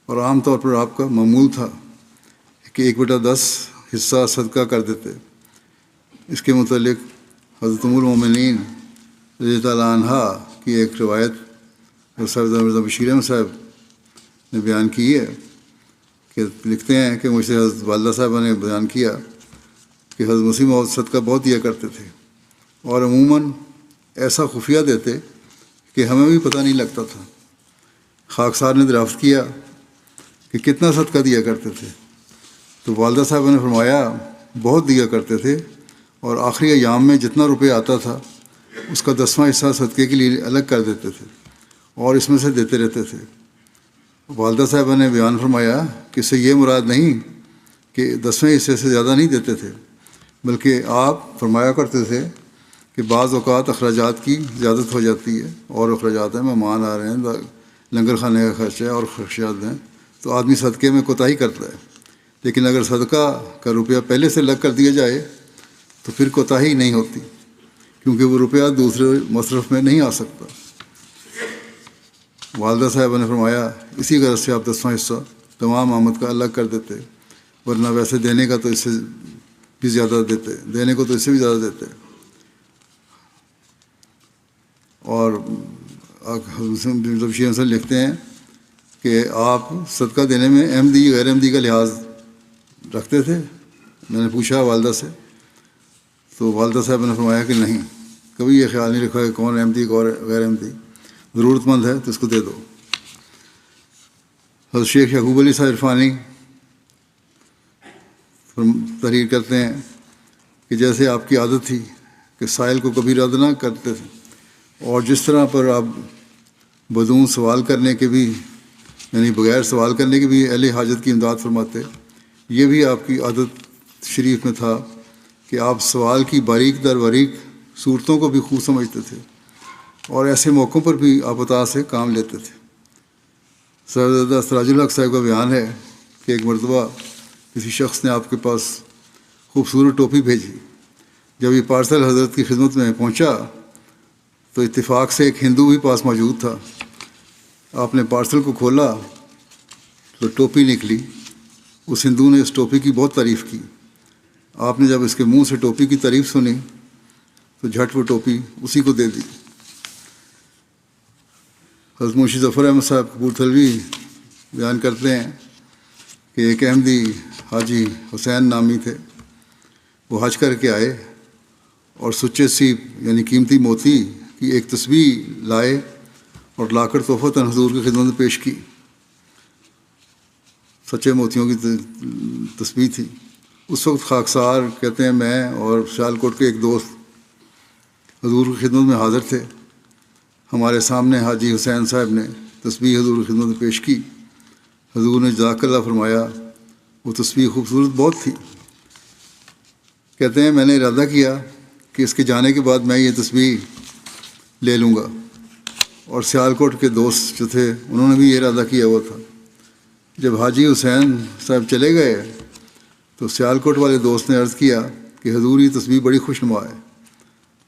اور عام طور پر آپ کا معمول تھا کہ 1/10 حصہ صدقہ کر دیتے۔ اس کے متعلق حضرت ام المومنین رضی اللہ تعالیٰ عنہا کی ایک روایت مرزا بشیر احمد صاحب نے بیان کی ہے کہ لکھتے ہیں کہ مجھ سے حضرت والدہ صاحبہ نے بیان کیا کہ حضرت مسیح موعود صدقہ بہت دیا کرتے تھے، اور عموماً ایسا خفیہ دیتے کہ ہمیں بھی پتہ نہیں لگتا تھا۔ خاکسار نے دریافت کیا کہ کتنا صدقہ دیا کرتے تھے، تو والدہ صاحبہ نے فرمایا بہت دیا کرتے تھے، اور آخری ایام میں جتنا روپے آتا تھا اس کا 10واں حصہ صدقے کے لیے الگ کر دیتے تھے، اور اس میں سے دیتے رہتے تھے۔ والدہ صاحبہ نے بیان فرمایا کہ اس سے یہ مراد نہیں کہ 10ویں حصے سے زیادہ نہیں دیتے تھے، بلکہ آپ فرمایا کرتے تھے کہ بعض اوقات اخراجات کی زیادت ہو جاتی ہے، اور اخراجات ہیں، مہمان آ رہے ہیں، لنگر کھانے کا خرچہ ہے اور خرچات ہیں، تو آدمی صدقے میں کوتاہی کرتا ہے۔ لیکن اگر صدقہ کا روپیہ پہلے سے الگ کر دیا جائے تو پھر کوتاہی نہیں ہوتی، کیونکہ وہ روپیہ دوسرے مصرف میں نہیں آ سکتا۔ والدہ صاحبہ نے فرمایا اسی غرض سے آپ 10واں حصہ تمام آمد کا الگ کر دیتے، ورنہ ویسے دینے کا تو اس سے بھی زیادہ دیتے، دینے کو تو اس سے بھی زیادہ دیتے۔ اور شیخ سے لکھتے ہیں کہ آپ صدقہ دینے میں احمدی غیر احمدی کا لحاظ رکھتے تھے؟ میں نے پوچھا والدہ سے، تو والدہ صاحب نے فرمایا کہ نہیں، کبھی یہ خیال نہیں رکھا کہ کون احمدی کون غیر احمدی، ضرورت مند ہے تو اس کو دے دو۔ حضرت شیخ یعقوب علی صاحب عرفانی تحریر کرتے ہیں کہ جیسے آپ کی عادت تھی کہ سائل کو کبھی رد نہ کرتے تھے، اور جس طرح پر آپ بدون سوال کرنے کے بھی، یعنی بغیر سوال کرنے کے بھی اہل حاجت کی امداد فرماتے، یہ بھی آپ کی عادت شریف میں تھا کہ آپ سوال کی باریک در باریک صورتوں کو بھی خوب سمجھتے تھے اور ایسے موقعوں پر بھی آپتا سے کام لیتے تھے۔ صاحبزادہ سراج الحق صاحب کا بیان ہے کہ ایک مرتبہ کسی شخص نے آپ کے پاس خوبصورت ٹوپی بھیجی۔ جب یہ پارسل حضرت کی خدمت میں پہنچا تو اتفاق سے ایک ہندو بھی پاس موجود تھا۔ آپ نے پارسل کو کھولا تو ٹوپی نکلی۔ اس ہندو نے اس ٹوپی کی بہت تعریف کی۔ آپ نے جب اس کے منہ سے ٹوپی کی تعریف سنی تو جھٹ وہ ٹوپی اسی کو دے دی۔ حضرت منشی ظفر احمد صاحب کپورتھلوی بیان کرتے ہیں کہ ایک احمدی حاجی حسین نامی تھے، وہ حج کر کے آئے اور سچے سیپ یعنی قیمتی موتی کی ایک تسبیح لائے اور لا کر تحفتاً حضور کی خدمت میں پیش کی۔ سچے موتیوں کی تسبیح تھی۔ اس وقت خاکسار کہتے ہیں میں اور سیالکوٹ کے ایک دوست حضور کی خدمت میں حاضر تھے۔ ہمارے سامنے حاجی حسین صاحب نے تسبیح حضور کی خدمت میں پیش کی۔ حضور نے جزاک اللہ فرمایا۔ وہ تسبیح خوبصورت بہت تھی۔ کہتے ہیں میں نے ارادہ کیا کہ اس کے جانے کے بعد میں یہ تسبیح لے لوں گا، اور سیالکوٹ کے دوست جو تھے انہوں نے بھی یہ ارادہ کیا ہوا تھا۔ جب حاجی حسین صاحب چلے گئے تو سیالکوٹ والے دوست نے عرض کیا کہ حضور یہ تسبیح بڑی خوش نما ہے۔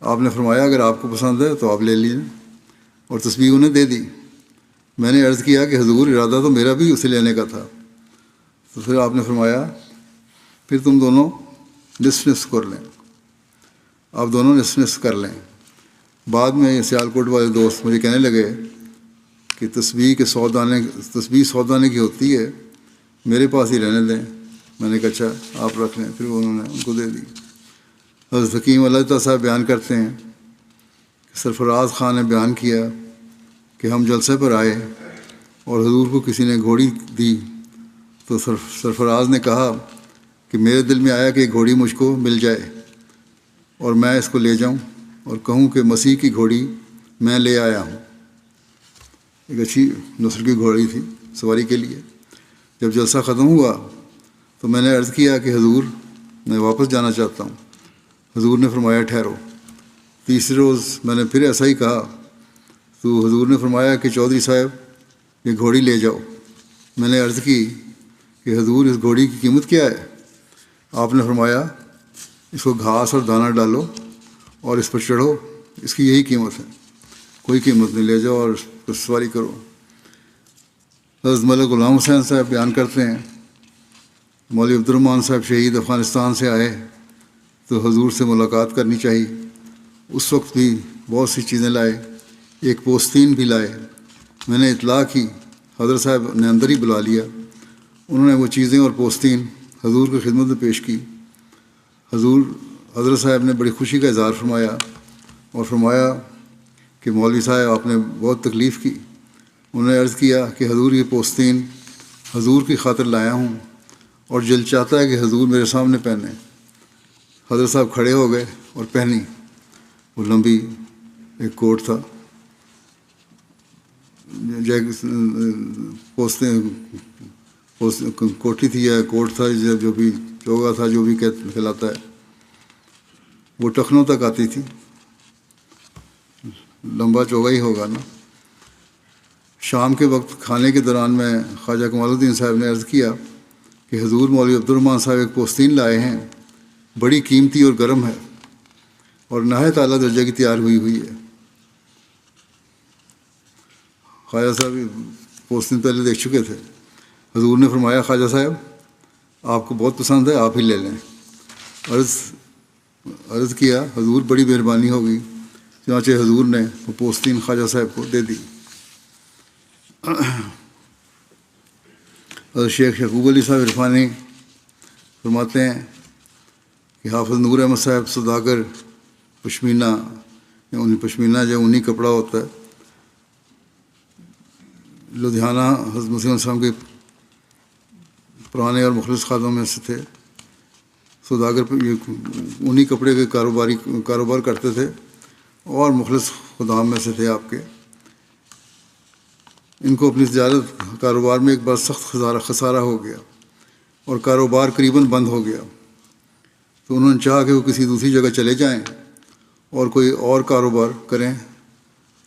آپ نے فرمایا اگر آپ کو پسند ہے تو آپ لے لیجیے، اور تسبیح انہیں دے دی۔ میں نے عرض کیا کہ حضور ارادہ تو میرا بھی اسے لینے کا تھا۔ تو پھر آپ نے فرمایا پھر تم دونوں نصف نصف کر لیں، آپ دونوں نصف نصف کر لیں۔ بعد میں سیالکوٹ والے دوست مجھے کہنے لگے کہ تسبیح 100 دانے کی ہوتی ہے، میرے پاس ہی رہنے دیں۔ میں نے کہا اچھا آپ رکھ لیں۔ پھر انہوں نے ان کو دے دی۔ حضرت حکیم اللہ تعالیٰ صاحب بیان کرتے ہیں کہ سرفراز خان نے بیان کیا کہ ہم جلسے پر آئے اور حضور کو کسی نے گھوڑی دی تو سرفراز نے کہا کہ میرے دل میں آیا کہ یہ گھوڑی مجھ کو مل جائے اور میں اس کو لے جاؤں اور کہوں کہ مسیح کی گھوڑی میں لے آیا ہوں۔ ایک اچھی نسل کی گھوڑی تھی سواری کے لیے۔ جب جلسہ ختم ہوا تو میں نے عرض کیا کہ حضور میں واپس جانا چاہتا ہوں۔ حضور نے فرمایا ٹھہرو۔ تیسرے روز میں نے پھر ایسا ہی کہا تو حضور نے فرمایا کہ چودھری صاحب یہ گھوڑی لے جاؤ۔ میں نے عرض کی کہ حضور اس گھوڑی کی قیمت کیا ہے؟ آپ نے فرمایا اس کو گھاس اور دانہ ڈالو اور اس پر چڑھو، اس کی یہی قیمت ہے، کوئی قیمت نہیں، لے جاؤ اور اس پر سواری کرو۔ حضرت ملک غلام حسین صاحب بیان کرتے ہیں مولوی عبد الرحمن صاحب شہید افغانستان سے آئے تو حضور سے ملاقات کرنی چاہیے۔ اس وقت بھی بہت سی چیزیں لائے، ایک پوستین بھی لائے۔ میں نے اطلاع کی، حضرت صاحب نے اندر ہی بلا لیا۔ انہوں نے وہ چیزیں اور پوستین حضور کی خدمت میں پیش کی۔ حضرت صاحب نے بڑی خوشی کا اظہار فرمایا اور فرمایا کہ مولوی صاحب آپ نے بہت تکلیف کی۔ انہوں نے عرض کیا کہ حضور یہ پوستین حضور کی خاطر لایا ہوں اور دل چاہتا ہے کہ حضور میرے سامنے پہنیں۔ حضرت صاحب کھڑے ہو گئے اور پہنی۔ وہ لمبی ایک کوٹ تھا، کوٹھی تھی یا کوٹ تھا، جو بھی چوگا تھا، جو بھی کہلاتا ہے، وہ ٹخنوں تک آتی تھی۔ لمبا چوگا ہی ہوگا نا۔ شام کے وقت کھانے کے دوران میں خواجہ کمال الدین صاحب نے عرض کیا کہ حضور مولوی عبد الرحمن صاحب ایک پوستین لائے ہیں، بڑی قیمتی اور گرم ہے اور نہایت اعلیٰ درجے کی تیار ہوئی ہے۔ خواجہ صاحب پوستین پہلے دیکھ چکے تھے۔ حضور نے فرمایا خواجہ صاحب آپ کو بہت پسند ہے، آپ ہی لے لیں۔ عرض کیا حضور بڑی مہربانی ہوگی۔ چنانچہ حضور نے وہ پوستین خواجہ صاحب کو دے دی۔ حضرت شیخ یعقوب علی صاحب عرفانی فرماتے ہیں کہ حافظ نور احمد صاحب سوداگر پشمینہ جو اونی کپڑا ہوتا ہے، لدھیانہ حضرت مسیح السلام کے پرانے اور مخلص خادموں میں سے تھے۔ سوداگر اونی کپڑے کے کاروبار کرتے تھے اور مخلص خدام میں سے تھے آپ کے۔ ان کو اپنی تجارت کاروبار میں ایک بار سخت خسارہ ہو گیا اور کاروبار قریباً بند ہو گیا، تو انہوں نے چاہا کہ وہ کسی دوسری جگہ چلے جائیں اور کوئی اور کاروبار کریں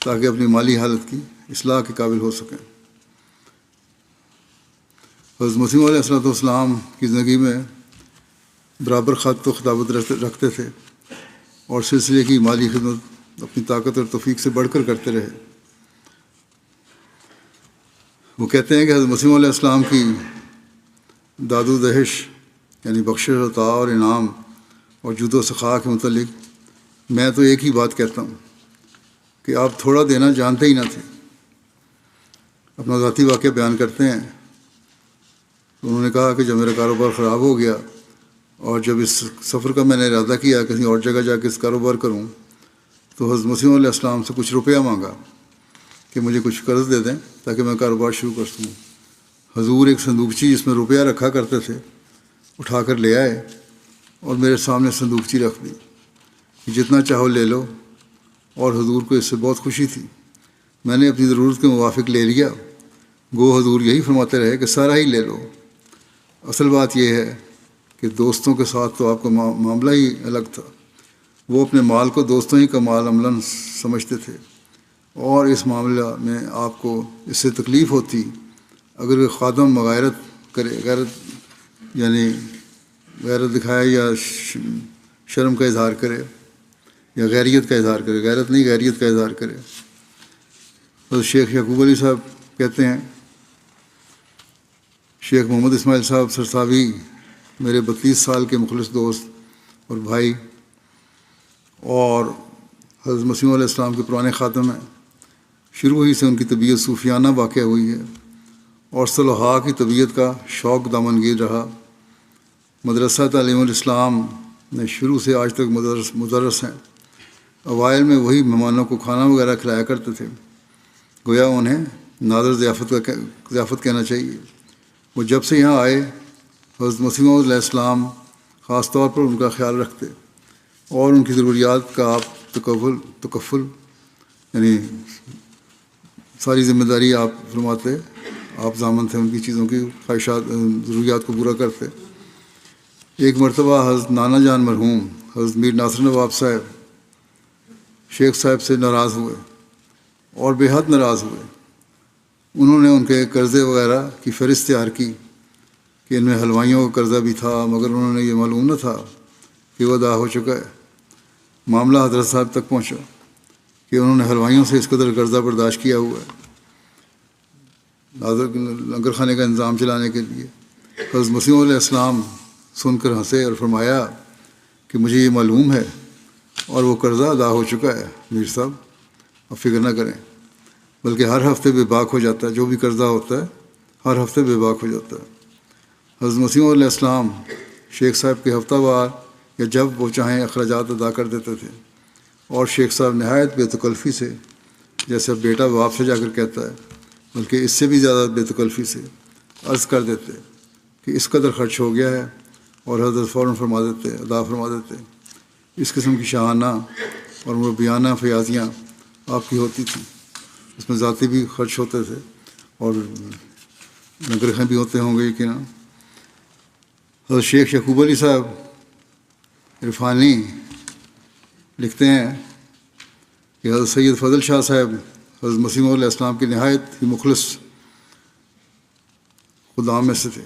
تاکہ اپنی مالی حالت کی اصلاح کے قابل ہو سکیں۔ حضرت مسیح علیہ السلام کی زندگی میں برابر خط و خطابت رکھتے تھے اور سلسلے کی مالی خدمت اپنی طاقت اور توفیق سے بڑھ کر کرتے رہے۔ وہ کہتے ہیں کہ حضرت مسیح علیہ السلام کی داد و دہش یعنی بخشش عطا اور انعام اور جود و سخا کے متعلق میں تو ایک ہی بات کہتا ہوں کہ آپ تھوڑا دینا جانتے ہی نہ تھے۔ اپنا ذاتی واقعہ بیان کرتے ہیں، انہوں نے کہا کہ جب میرا کاروبار خراب ہو گیا اور جب اس سفر کا میں نے ارادہ کیا کہیں اور جگہ جا کے اس کاروبار کروں تو حضرت مسیح علیہ السلام سے کچھ روپیہ مانگا کہ مجھے کچھ قرض دے دیں تاکہ میں کاروبار شروع کر سکوں۔ حضور ایک صندوقچی جس میں روپیہ رکھا کرتے تھے اٹھا کر لے آئے اور میرے سامنے صندوقچی رکھ دی کہ جتنا چاہو لے لو، اور حضور کو اس سے بہت خوشی تھی۔ میں نے اپنی ضرورت کے موافق لے لیا، گو حضور یہی فرماتے رہے کہ سارا ہی لے لو۔ اصل بات یہ ہے کہ دوستوں کے ساتھ تو آپ کا معاملہ ہی الگ تھا۔ وہ اپنے مال کو دوستوں ہی کا مال عملاً سمجھتے تھے، اور اس معاملہ میں آپ کو اس سے تکلیف ہوتی اگر کوئی خادم مغایرت کرے، غیرت دکھائے یا شرم کا اظہار کرے یا غیریت کا اظہار کرے، غیرت نہیں غیریت کا اظہار کرے۔ تو شیخ یعقوب علی صاحب کہتے ہیں، شیخ محمد اسماعیل صاحب سرساوی میرے 32 سال کے مخلص دوست اور بھائی اور حضرت مسیح علیہ السلام کے پرانے خادم ہیں۔ شروع ہی سے ان کی طبیعت صوفیانہ واقع ہوئی ہے اور صلحاء کی طبیعت کا شوق دامنگیر رہا۔ مدرسہ تعلیم الاسلام میں شروع سے آج تک مدرس ہیں۔ اوائل میں وہی مہمانوں کو کھانا وغیرہ کھلایا کرتے تھے، گویا انہیں نادر ضیافت کہنا چاہیے۔ وہ جب سے یہاں آئے حضرت مسیح علیہ السلام خاص طور پر ان کا خیال رکھتے اور ان کی ضروریات کا آپ تکفل یعنی ساری ذمہ داری آپ فرماتے، آپ ضامن تھے ان کی چیزوں کی خواہشات ضروریات کو پورا کرتے۔ ایک مرتبہ حضرت نانا جان مرحوم حضرت میر ناصر نواب صاحب شیخ صاحب سے ناراض ہوئے اور بے حد ناراض ہوئے۔ انہوں نے ان کے قرضے وغیرہ کی فہرست تیار کی کہ ان میں حلوائیوں کا قرضہ بھی تھا، مگر انہوں نے یہ معلوم نہ تھا کہ وہ ادا ہو چکا ہے۔ معاملہ حضرت صاحب تک پہنچا کہ انہوں نے حلوائیوں سے اس قدر قرضہ برداشت کیا ہوا ہے لنگر خانے کا انتظام چلانے کے لیے۔ حضرت مسیح علیہ السلام سن کر ہنسے اور فرمایا کہ مجھے یہ معلوم ہے اور وہ قرضہ ادا ہو چکا ہے میر صاحب، اب فکر نہ کریں، بلکہ ہر ہفتے بے باک ہو جاتا ہے۔ جو بھی قرضہ ہوتا ہے ہر ہفتے بے باک ہو جاتا ہے۔ حضرت مسیح علیہ السلام شیخ صاحب کے ہفتہ وار یا جب وہ چاہیں اخراجات ادا کر دیتے تھے، اور شیخ صاحب نہایت بے تکلفی سے، جیسے بیٹا باپ سے جا کر کہتا ہے، بلکہ اس سے بھی زیادہ بے تکلفی سے عرض کر دیتے کہ اس قدر خرچ ہو گیا ہے، اور حضرت فوراً فرما دیتے، ادا فرما دیتے۔ اس قسم کی شاہانہ اور مربیانہ فیاضیاں آپ کی ہوتی تھیں۔ اس میں ذاتی بھی خرچ ہوتے تھے اور نگرخیں بھی ہوتے ہوں گے یقیناً۔ حضرت شیخ یعقوب علی صاحب عرفانی لکھتے ہیں کہ حضرت سید فضل شاہ صاحب حضرت مسیح علیہ السلام کی نہایت ہی مخلص خدام میں سے تھے۔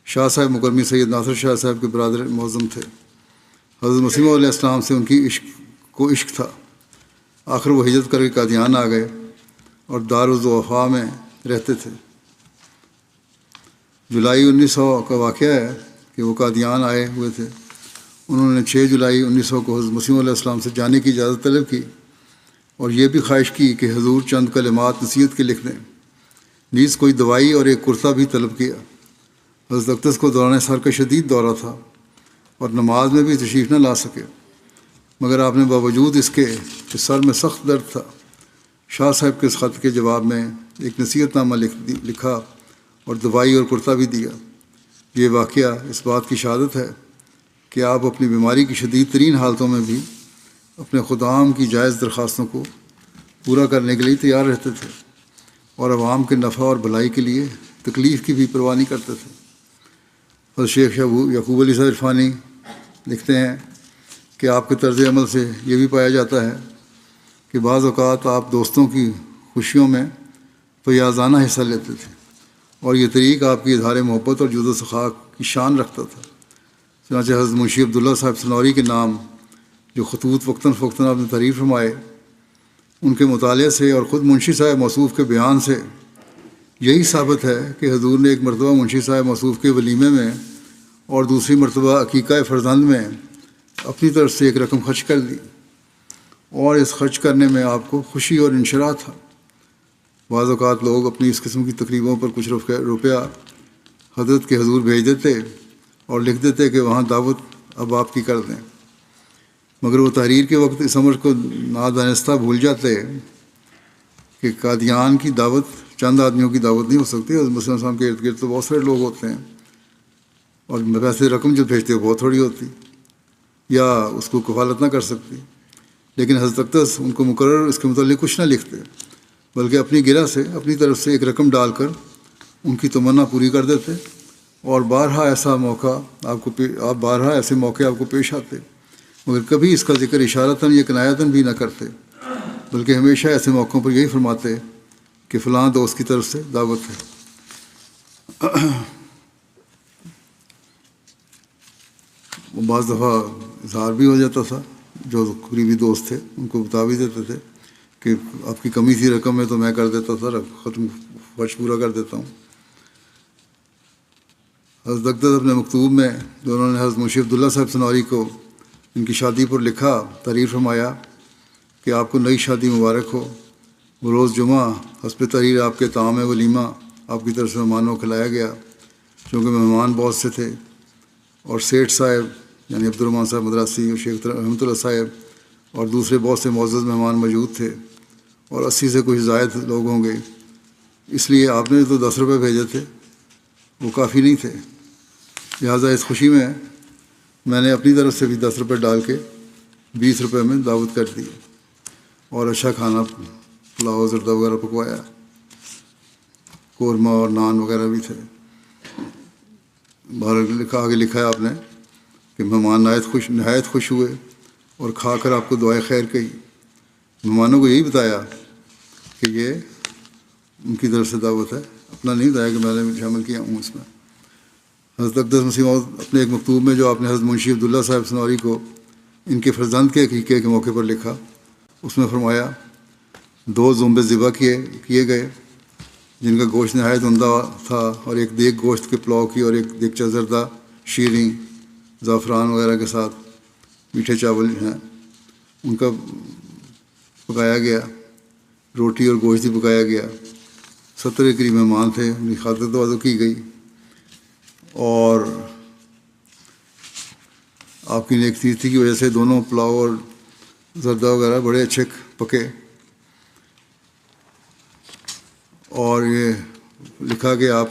شاہ صاحب مکرمی سید ناصر شاہ صاحب کے برادر معظم تھے۔ حضرت مسیح علیہ السلام سے ان کی عشق تھا۔ آخر وہ ہجرت کر کے قادیان آ گئے اور دارالضعفاء میں رہتے تھے۔ جولائی 1900 کا واقعہ ہے کہ وہ قادیان آئے ہوئے تھے۔ انہوں نے 6 جولائی 1900 کو حضرت مسیح علیہ السلام سے جانے کی اجازت طلب کی اور یہ بھی خواہش کی کہ حضور چند کلمات نصیحت کے لکھ دیں۔ نیز کوئی دوائی اور ایک کرتا بھی طلب کیا۔ حضرت اقدس کو دوران سر کا شدید دورہ تھا اور نماز میں بھی تشریف نہ لا سکے، مگر آپ نے باوجود اس کے کہ سر میں سخت درد تھا، شاہ صاحب کے اس خط کے جواب میں ایک نصیحت نامہ لکھا اور دوائی اور کرتا بھی دیا۔ یہ واقعہ اس بات کی شہادت ہے کہ آپ اپنی بیماری کی شدید ترین حالتوں میں بھی اپنے خدام کی جائز درخواستوں کو پورا کرنے کے لیے تیار رہتے تھے اور عوام کے نفع اور بھلائی کے لیے تکلیف کی بھی پرواہ نہیں کرتے تھے۔ حضرت شیخ یعقوب علی صاحب عرفانی لکھتے ہیں کہ آپ کے طرز عمل سے یہ بھی پایا جاتا ہے کہ بعض اوقات آپ دوستوں کی خوشیوں میں فیاضانہ حصہ لیتے تھے، اور یہ طریق آپ کی اظہار محبت اور جود و سخا کی شان رکھتا تھا۔ چنانچہ حضرت منشی عبداللہ صاحب سنوری کے نام جو خطوط وقتاً فوقتاً آپ نے تعریف فرمائے، ان کے مطالعے سے اور خود منشی صاحب موصوف کے بیان سے یہی ثابت ہے کہ حضور نے ایک مرتبہ منشی صاحب موصوف کے ولیمے میں اور دوسری مرتبہ عقیقہ فرزند میں اپنی طرف سے ایک رقم خرچ کر دی، اور اس خرچ کرنے میں آپ کو خوشی اور انشراح تھا۔ بعض اوقات لوگ اپنی اس قسم کی تقریبوں پر کچھ روپیہ حضرت کے حضور بھیج دیتے اور لکھ دیتے کہ وہاں دعوت اب آپ کی کر دیں، مگر وہ تحریر کے وقت اس امر کو نادانستہ بھول جاتے کہ قادیان کی دعوت چند آدمیوں کی دعوت نہیں ہو سکتی، حضرت مسلم السلام کے ارد گرد تو بہت سارے لوگ ہوتے ہیں، اور ویسے رقم جو بھیجتے وہ بہت تھوڑی ہوتی یا اس کو کفالت نہ کر سکتی۔ لیکن حضرت اقدس ان کو مقرر اس کے متعلق کچھ نہ لکھتے، بلکہ اپنی گرہ سے اپنی طرف سے ایک رقم ڈال کر ان کی تمنا پوری کر دیتے، اور بارہا ایسے موقع آپ کو پیش آتے، مگر کبھی اس کا ذکر اشارتاً یا کنایتاً بھی نہ کرتے، بلکہ ہمیشہ ایسے موقعوں پر یہی فرماتے کہ فلاں دوست کی طرف سے دعوت ہے۔ بعض دفعہ اظہار بھی ہو جاتا تھا، جو قریبی دوست تھے ان کو بتا بھی دیتے تھے کہ آپ کی کمی تھی رقم میں تو میں کر دیتا تھا، ختم خرچ پورا کر دیتا ہوں۔ حضرت اقدس اپنے مکتوب میں دونوں نے حضرت منشی عبداللہ صاحب سنوری کو ان کی شادی پر لکھا، تعریف فرمایا کہ آپ کو نئی شادی مبارک ہو۔ بروز جمعہ حسب تحریر آپ کے طعام ولیمہ آپ کی طرف سے مہمانوں کو کھلایا گیا، چونکہ مہمان بہت سے تھے، اور سیٹھ صاحب یعنی عبد الرحمٰن صاحب مدراسی اور شیخ رحمۃ اللہ صاحب اور دوسرے بہت سے معزز مہمان موجود تھے، اور 80 سے کچھ زائد لوگ ہوں گے، اس لیے آپ نے تو 10 روپے بھیجے تھے وہ کافی نہیں تھے، لہٰذا اس خوشی میں میں نے اپنی طرف سے بھی 10 روپے ڈال کے 20 روپے میں دعوت کر دی، اور اچھا کھانا پلاؤ زردہ وغیرہ پکوایا، قورمہ اور نان وغیرہ بھی تھے۔ آگے لکھا ہے آپ نے کہ مہمان نہایت خوش ہوئے اور کھا کر آپ کو دعائے خیر کہی۔ مہمانوں کو یہی بتایا کہ یہ ان کی طرف سے دعوت ہے، اپنا نہیں بتایا کہ میں نے شامل کیا ہوں اس میں۔ حضرت اقدس مسیح موعود اپنے ایک مکتوب میں جو آپ نے حضرت منشی عبداللہ صاحب سنوری کو ان کے فرزند کے عقیقے کے موقع پر لکھا، اس میں فرمایا 2 زمبے ذبح کیے گئے جن کا گوشت نہایت عمدہ تھا، اور ایک دیگ گوشت کے پلاؤ کی اور ایک دیگچہ زردہ شیریں زعفران وغیرہ کے ساتھ میٹھے چاول ہیں ان کا پکایا گیا، روٹی اور گوشت بھی پکایا گیا۔ 70 کے قریب مہمان تھے، ان کی خاطر توازو کی گئی، اور آپ کی نیکیتی کی وجہ سے دونوں پلاؤ اور زردہ وغیرہ بڑے اچھے پکے، اور یہ لکھا کہ آپ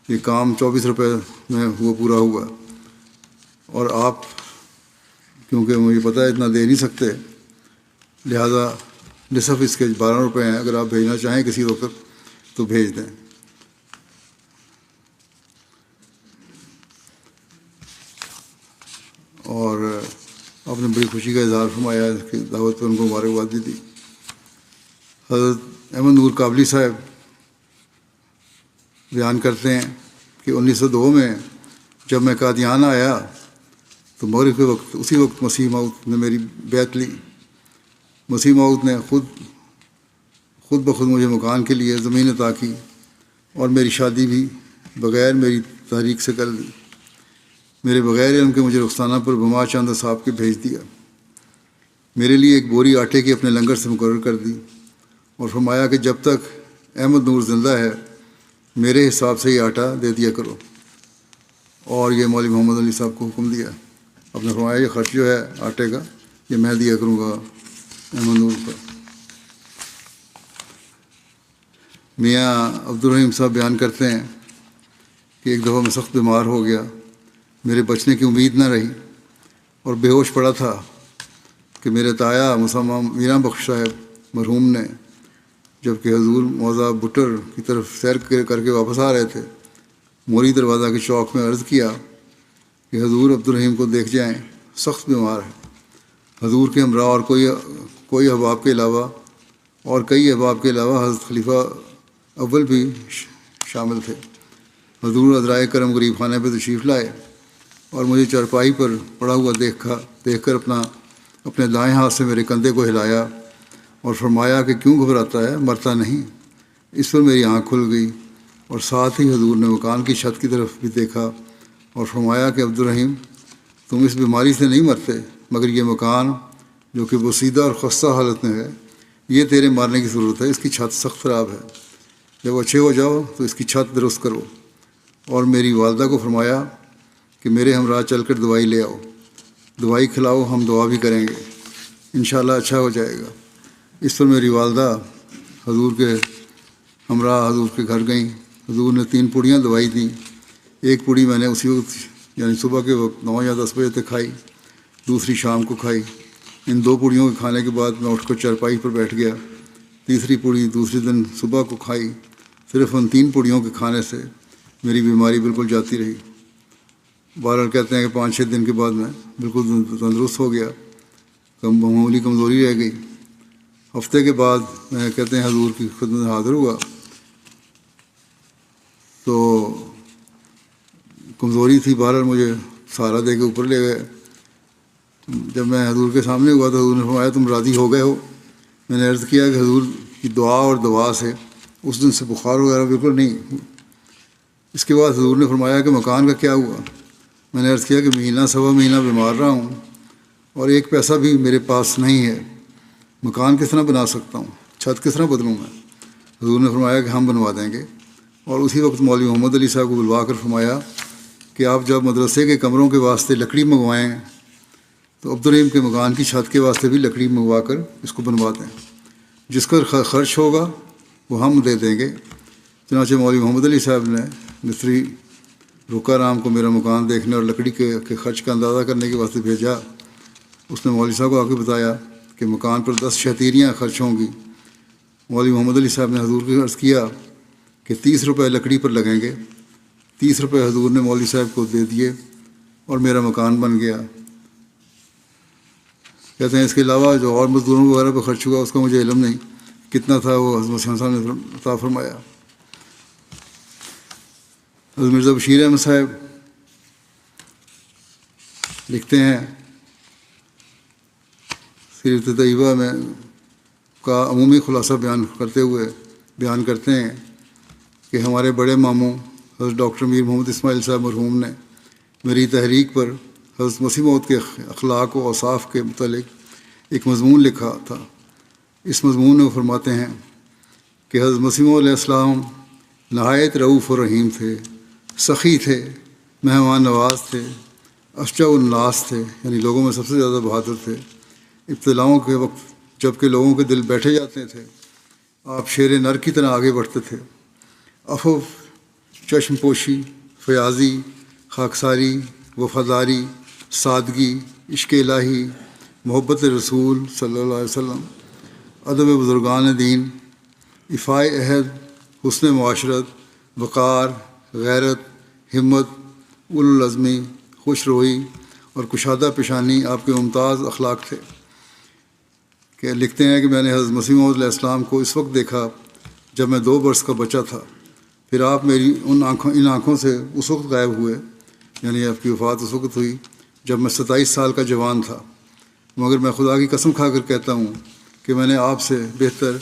یہ کام 24 روپے میں پورا ہوا، اور آپ کیونکہ مجھے پتہ ہے اتنا دے نہیں سکتے، لہذا نصف اس کے 12 روپے ہیں، اگر آپ بھیجنا چاہیں کسی وقت تو بھیج دیں۔ اور آپ نے بڑی خوشی کا اظہار فرمایا، اس کی دعوت پر ان کو مبارکباد بھی دی۔ حضرت احمد نور کابلی صاحب بیان کرتے ہیں کہ 1902 میں جب میں قادیان آیا تو مغرب کے وقت اسی وقت مسیح موعود نے میری بیعت لی۔ مسیح موعود نے خود بخود مجھے مکان کے لیے زمین عطا کی، اور میری شادی بھی بغیر میری تحریک سے کر دی۔ میرے بغیر علم کے مجھے رخسانہ پر بما چاند صاحب کے بھیج دیا، میرے لیے ایک بوری آٹے کی اپنے لنگر سے مقرر کر دی، اور فرمایا کہ جب تک احمد نور زندہ ہے میرے حساب سے یہ آٹا دے دیا کرو، اور یہ مولوی محمد علی صاحب کو حکم دیا۔ آپ نے فرمایا یہ خرچ جو ہے آٹے کا یہ میں دیا کروں گا احمد نور پر۔ میاں عبدالرحیم صاحب بیان کرتے ہیں کہ ایک دفعہ میں سخت بیمار ہو گیا، میرے بچنے کی امید نہ رہی، اور بے ہوش پڑا تھا کہ میرے تایا مسمہ میرا بخش صاحب مرحوم نے جب کہ حضور موضع بٹر کی طرف سیر کر کے واپس آ رہے تھے، موری دروازہ کے چوک میں عرض کیا کہ حضور عبدالرحیم کو دیکھ جائیں، سخت بیمار ہے۔ حضور کے ہمراہ اور کوئی احباب کے علاوہ اور کئی احباب کے علاوہ حضرت خلیفہ اول بھی شامل تھے۔ حضور عذرائے کرم غریب خانے پہ تشریف لائے اور مجھے چارپائی پر پڑا ہوا دیکھ کر اپنے دائیں ہاتھ سے میرے کندھے کو ہلایا اور فرمایا کہ کیوں گھبراتا ہے، مرتا نہیں۔ اس پر میری آنکھ کھل گئی اور ساتھ ہی حضور نے مکان کی چھت کی طرف بھی دیکھا اور فرمایا کہ عبدالرحیم، تم اس بیماری سے نہیں مرتے، مگر یہ مکان جو کہ بوسیدہ اور خستہ حالت میں ہے، یہ تیرے مارنے کی ضرورت ہے۔ اس کی چھت سخت خراب ہے، جب اچھے ہو جاؤ تو اس کی چھت درست کرو۔ اور میری والدہ کو فرمایا کہ میرے ہمراہ چل کر دوائی لے آؤ، دوائی کھلاؤ، ہم دعا بھی کریں گے، انشاءاللہ اچھا ہو جائے گا۔ اس پر میری والدہ حضور کے ہمراہ حضور کے گھر گئیں۔ حضور نے 3 پوڑیاں دوائی دیں۔ ایک پوڑی میں نے اسی وقت یعنی صبح کے وقت 9 یا 10 بجے تک کھائی، دوسری شام کو کھائی۔ ان 2 پوڑیوں کے کھانے کے بعد میں اٹھ کر چارپائی پر بیٹھ گیا۔ تیسری پوڑی دوسرے دن صبح کو کھائی۔ صرف ان 3 پوڑیوں کے کھانے سے میری بیماری بالکل جاتی رہی۔ بہرحال کہتے ہیں کہ 5-6 دن کے بعد میں بالکل تندرست ہو گیا، معمولی کمزوری رہ گئی۔ ہفتے کے بعد میں کہتے ہیں حضور کی خدمت میں حاضر ہوا تو کمزوری تھی، بہرحال مجھے سہارا دے کے اوپر لے گئے۔ جب میں حضور کے سامنے ہوا تو حضور نے فرمایا تم راضی ہو گئے ہو؟ میں نے عرض کیا کہ حضور کی دعا اور دوا سے اس دن سے بخار وغیرہ بالکل نہیں۔ اس کے بعد حضور نے فرمایا کہ مکان کا کیا ہوا؟ میں نے عرض کیا کہ مہینہ سوا مہینہ بیمار رہا ہوں اور 1 پیسہ بھی میرے پاس نہیں ہے، مکان کس طرح بنا سکتا ہوں، چھت کس طرح بدلوں گا؟ حضور نے فرمایا کہ ہم بنوا دیں گے۔ اور اسی وقت مولوی محمد علی صاحب کو بلوا کر فرمایا کہ آپ جب مدرسے کے کمروں کے واسطے لکڑی منگوائیں تو عبدالرحیم کے مکان کی چھت کے واسطے بھی لکڑی منگوا کر اس کو بنوا دیں، جس کا خرچ ہوگا وہ ہم دے دیں گے۔ چنانچہ مولوی محمد علی صاحب نے مستری رکا رام کو میرا مکان دیکھنے اور لکڑی کے خرچ کا اندازہ کرنے کے واسطے بھیجا۔ اس نے مولوی صاحب کو آ کے بتایا کہ مکان پر 10 شتیریاں خرچ ہوں گی۔ مولوی محمد علی صاحب نے حضور کو عرض کیا کہ 30 روپے لکڑی پر لگیں گے۔ 30 روپے حضور نے مولوی صاحب کو دے دیے اور میرا مکان بن گیا۔ کہتے ہیں اس کے علاوہ جو اور مزدوروں وغیرہ پہ خرچ ہوا اس کا مجھے علم نہیں کتنا تھا، وہ حضرت مسیح صاحب نے عطا فرمایا۔ حضرت مرزا بشیر احمد صاحب لکھتے ہیں سیرت طیبہ میں کا عمومی خلاصہ بیان کرتے ہیں کہ ہمارے بڑے ماموں حضرت ڈاکٹر میر محمد اسماعیل صاحب مرحوم نے میری تحریک پر حضرت مسیح موعود کے اخلاق و اوصاف کے متعلق ایک مضمون لکھا تھا۔ اس مضمون میں وہ فرماتے ہیں کہ حضرت مسیح موعود علیہ السلام نہایت رؤوف و رحیم تھے، سخی تھے، مہمان نواز تھے، اشجع الناس تھے، یعنی لوگوں میں سب سے زیادہ بہادر تھے۔ ابتلاؤں کے وقت جب کہ لوگوں کے دل بیٹھے جاتے تھے، آپ شیر نر کی طرح آگے بڑھتے تھے۔ عفو، چشم پوشی، فیاضی، خاکساری، وفاداری، سادگی، عشق الہی، محبت رسول صلی اللہ علیہ وسلم، ادب بزرگان دین، ایفائے عہد، حسن معاشرت، وقار، غیرت، ہمت، اولوالعزمی، خوش روئی اور کشادہ پیشانی آپ کے ممتاز اخلاق تھے۔ کہ لکھتے ہیں کہ میں نے حضرت مسیح موعود علیہ السلام کو اس وقت دیکھا جب میں 2 برس کا بچہ تھا، پھر آپ میری ان آنکھوں سے اس وقت غائب ہوئے، یعنی آپ کی وفات اس وقت ہوئی جب میں 27 سال کا جوان تھا۔ مگر میں خدا کی قسم کھا کر کہتا ہوں کہ میں نے آپ سے بہتر،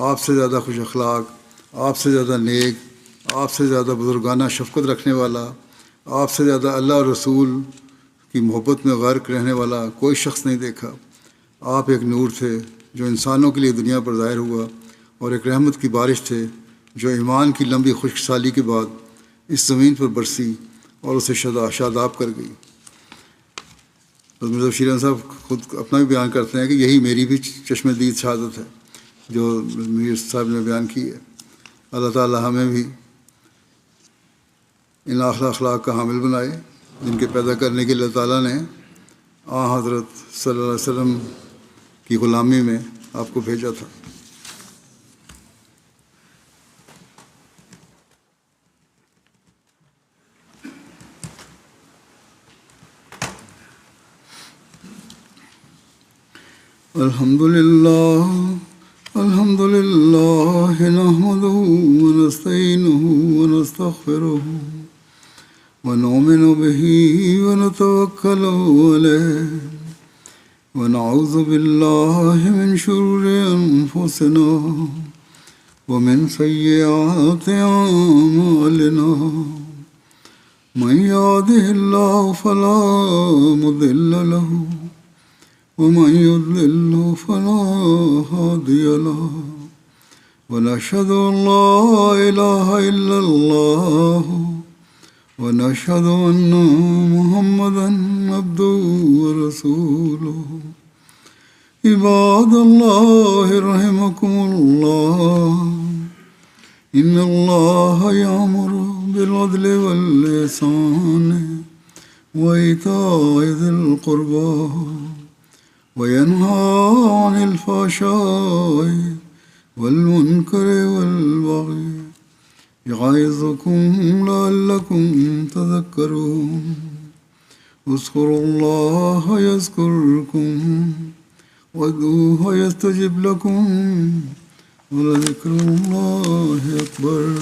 آپ سے زیادہ خوش اخلاق، آپ سے زیادہ نیک، آپ سے زیادہ بزرگانہ شفقت رکھنے والا، آپ سے زیادہ اللہ اور رسول کی محبت میں غرق رہنے والا کوئی شخص نہیں دیکھا۔ آپ ایک نور تھے جو انسانوں کے لیے دنیا پر ظاہر ہوا، اور ایک رحمت کی بارش تھے جو ایمان کی لمبی خشک سالی کے بعد اس زمین پر برسی اور اسے شاداب کر گئی۔ مرزا بشیر احمد صاحب خود اپنا بھی بیان کرتے ہیں کہ یہی میری بھی چشم دید شہادت ہے جو میر صاحب نے بیان کی ہے۔ اللہ تعالی ہمیں بھی ان اخلاق کا حامل بنائے جن کے پیدا کرنے کے اللہ تعالیٰ نے حضرت صلی اللہ علیہ وسلم کی غلامی میں آپ کو بھیجا تھا۔ الحمد لله نحمده ونستعينه ونستغفره ونؤمن به ونتوكل عليه ونعوذ بالله من شرور أنفسنا ومن سيئات أعمالنا من يهده الله فلا مضل له ومن يضلل فلا هادي له ونشهد أن لا إله إلا الله ونشهد أن محمدا عبده ورسوله عباد الله رحمكم الله إن الله يأمر بالعدل والإحسان وإيتاء ذي القربى وينهى عن الفحشاء والمنكر والبغي يعظكم لعلكم تذكرون اذكروا الله يذكركم وادعوه يستجب لكم ولذكر الله أكبر.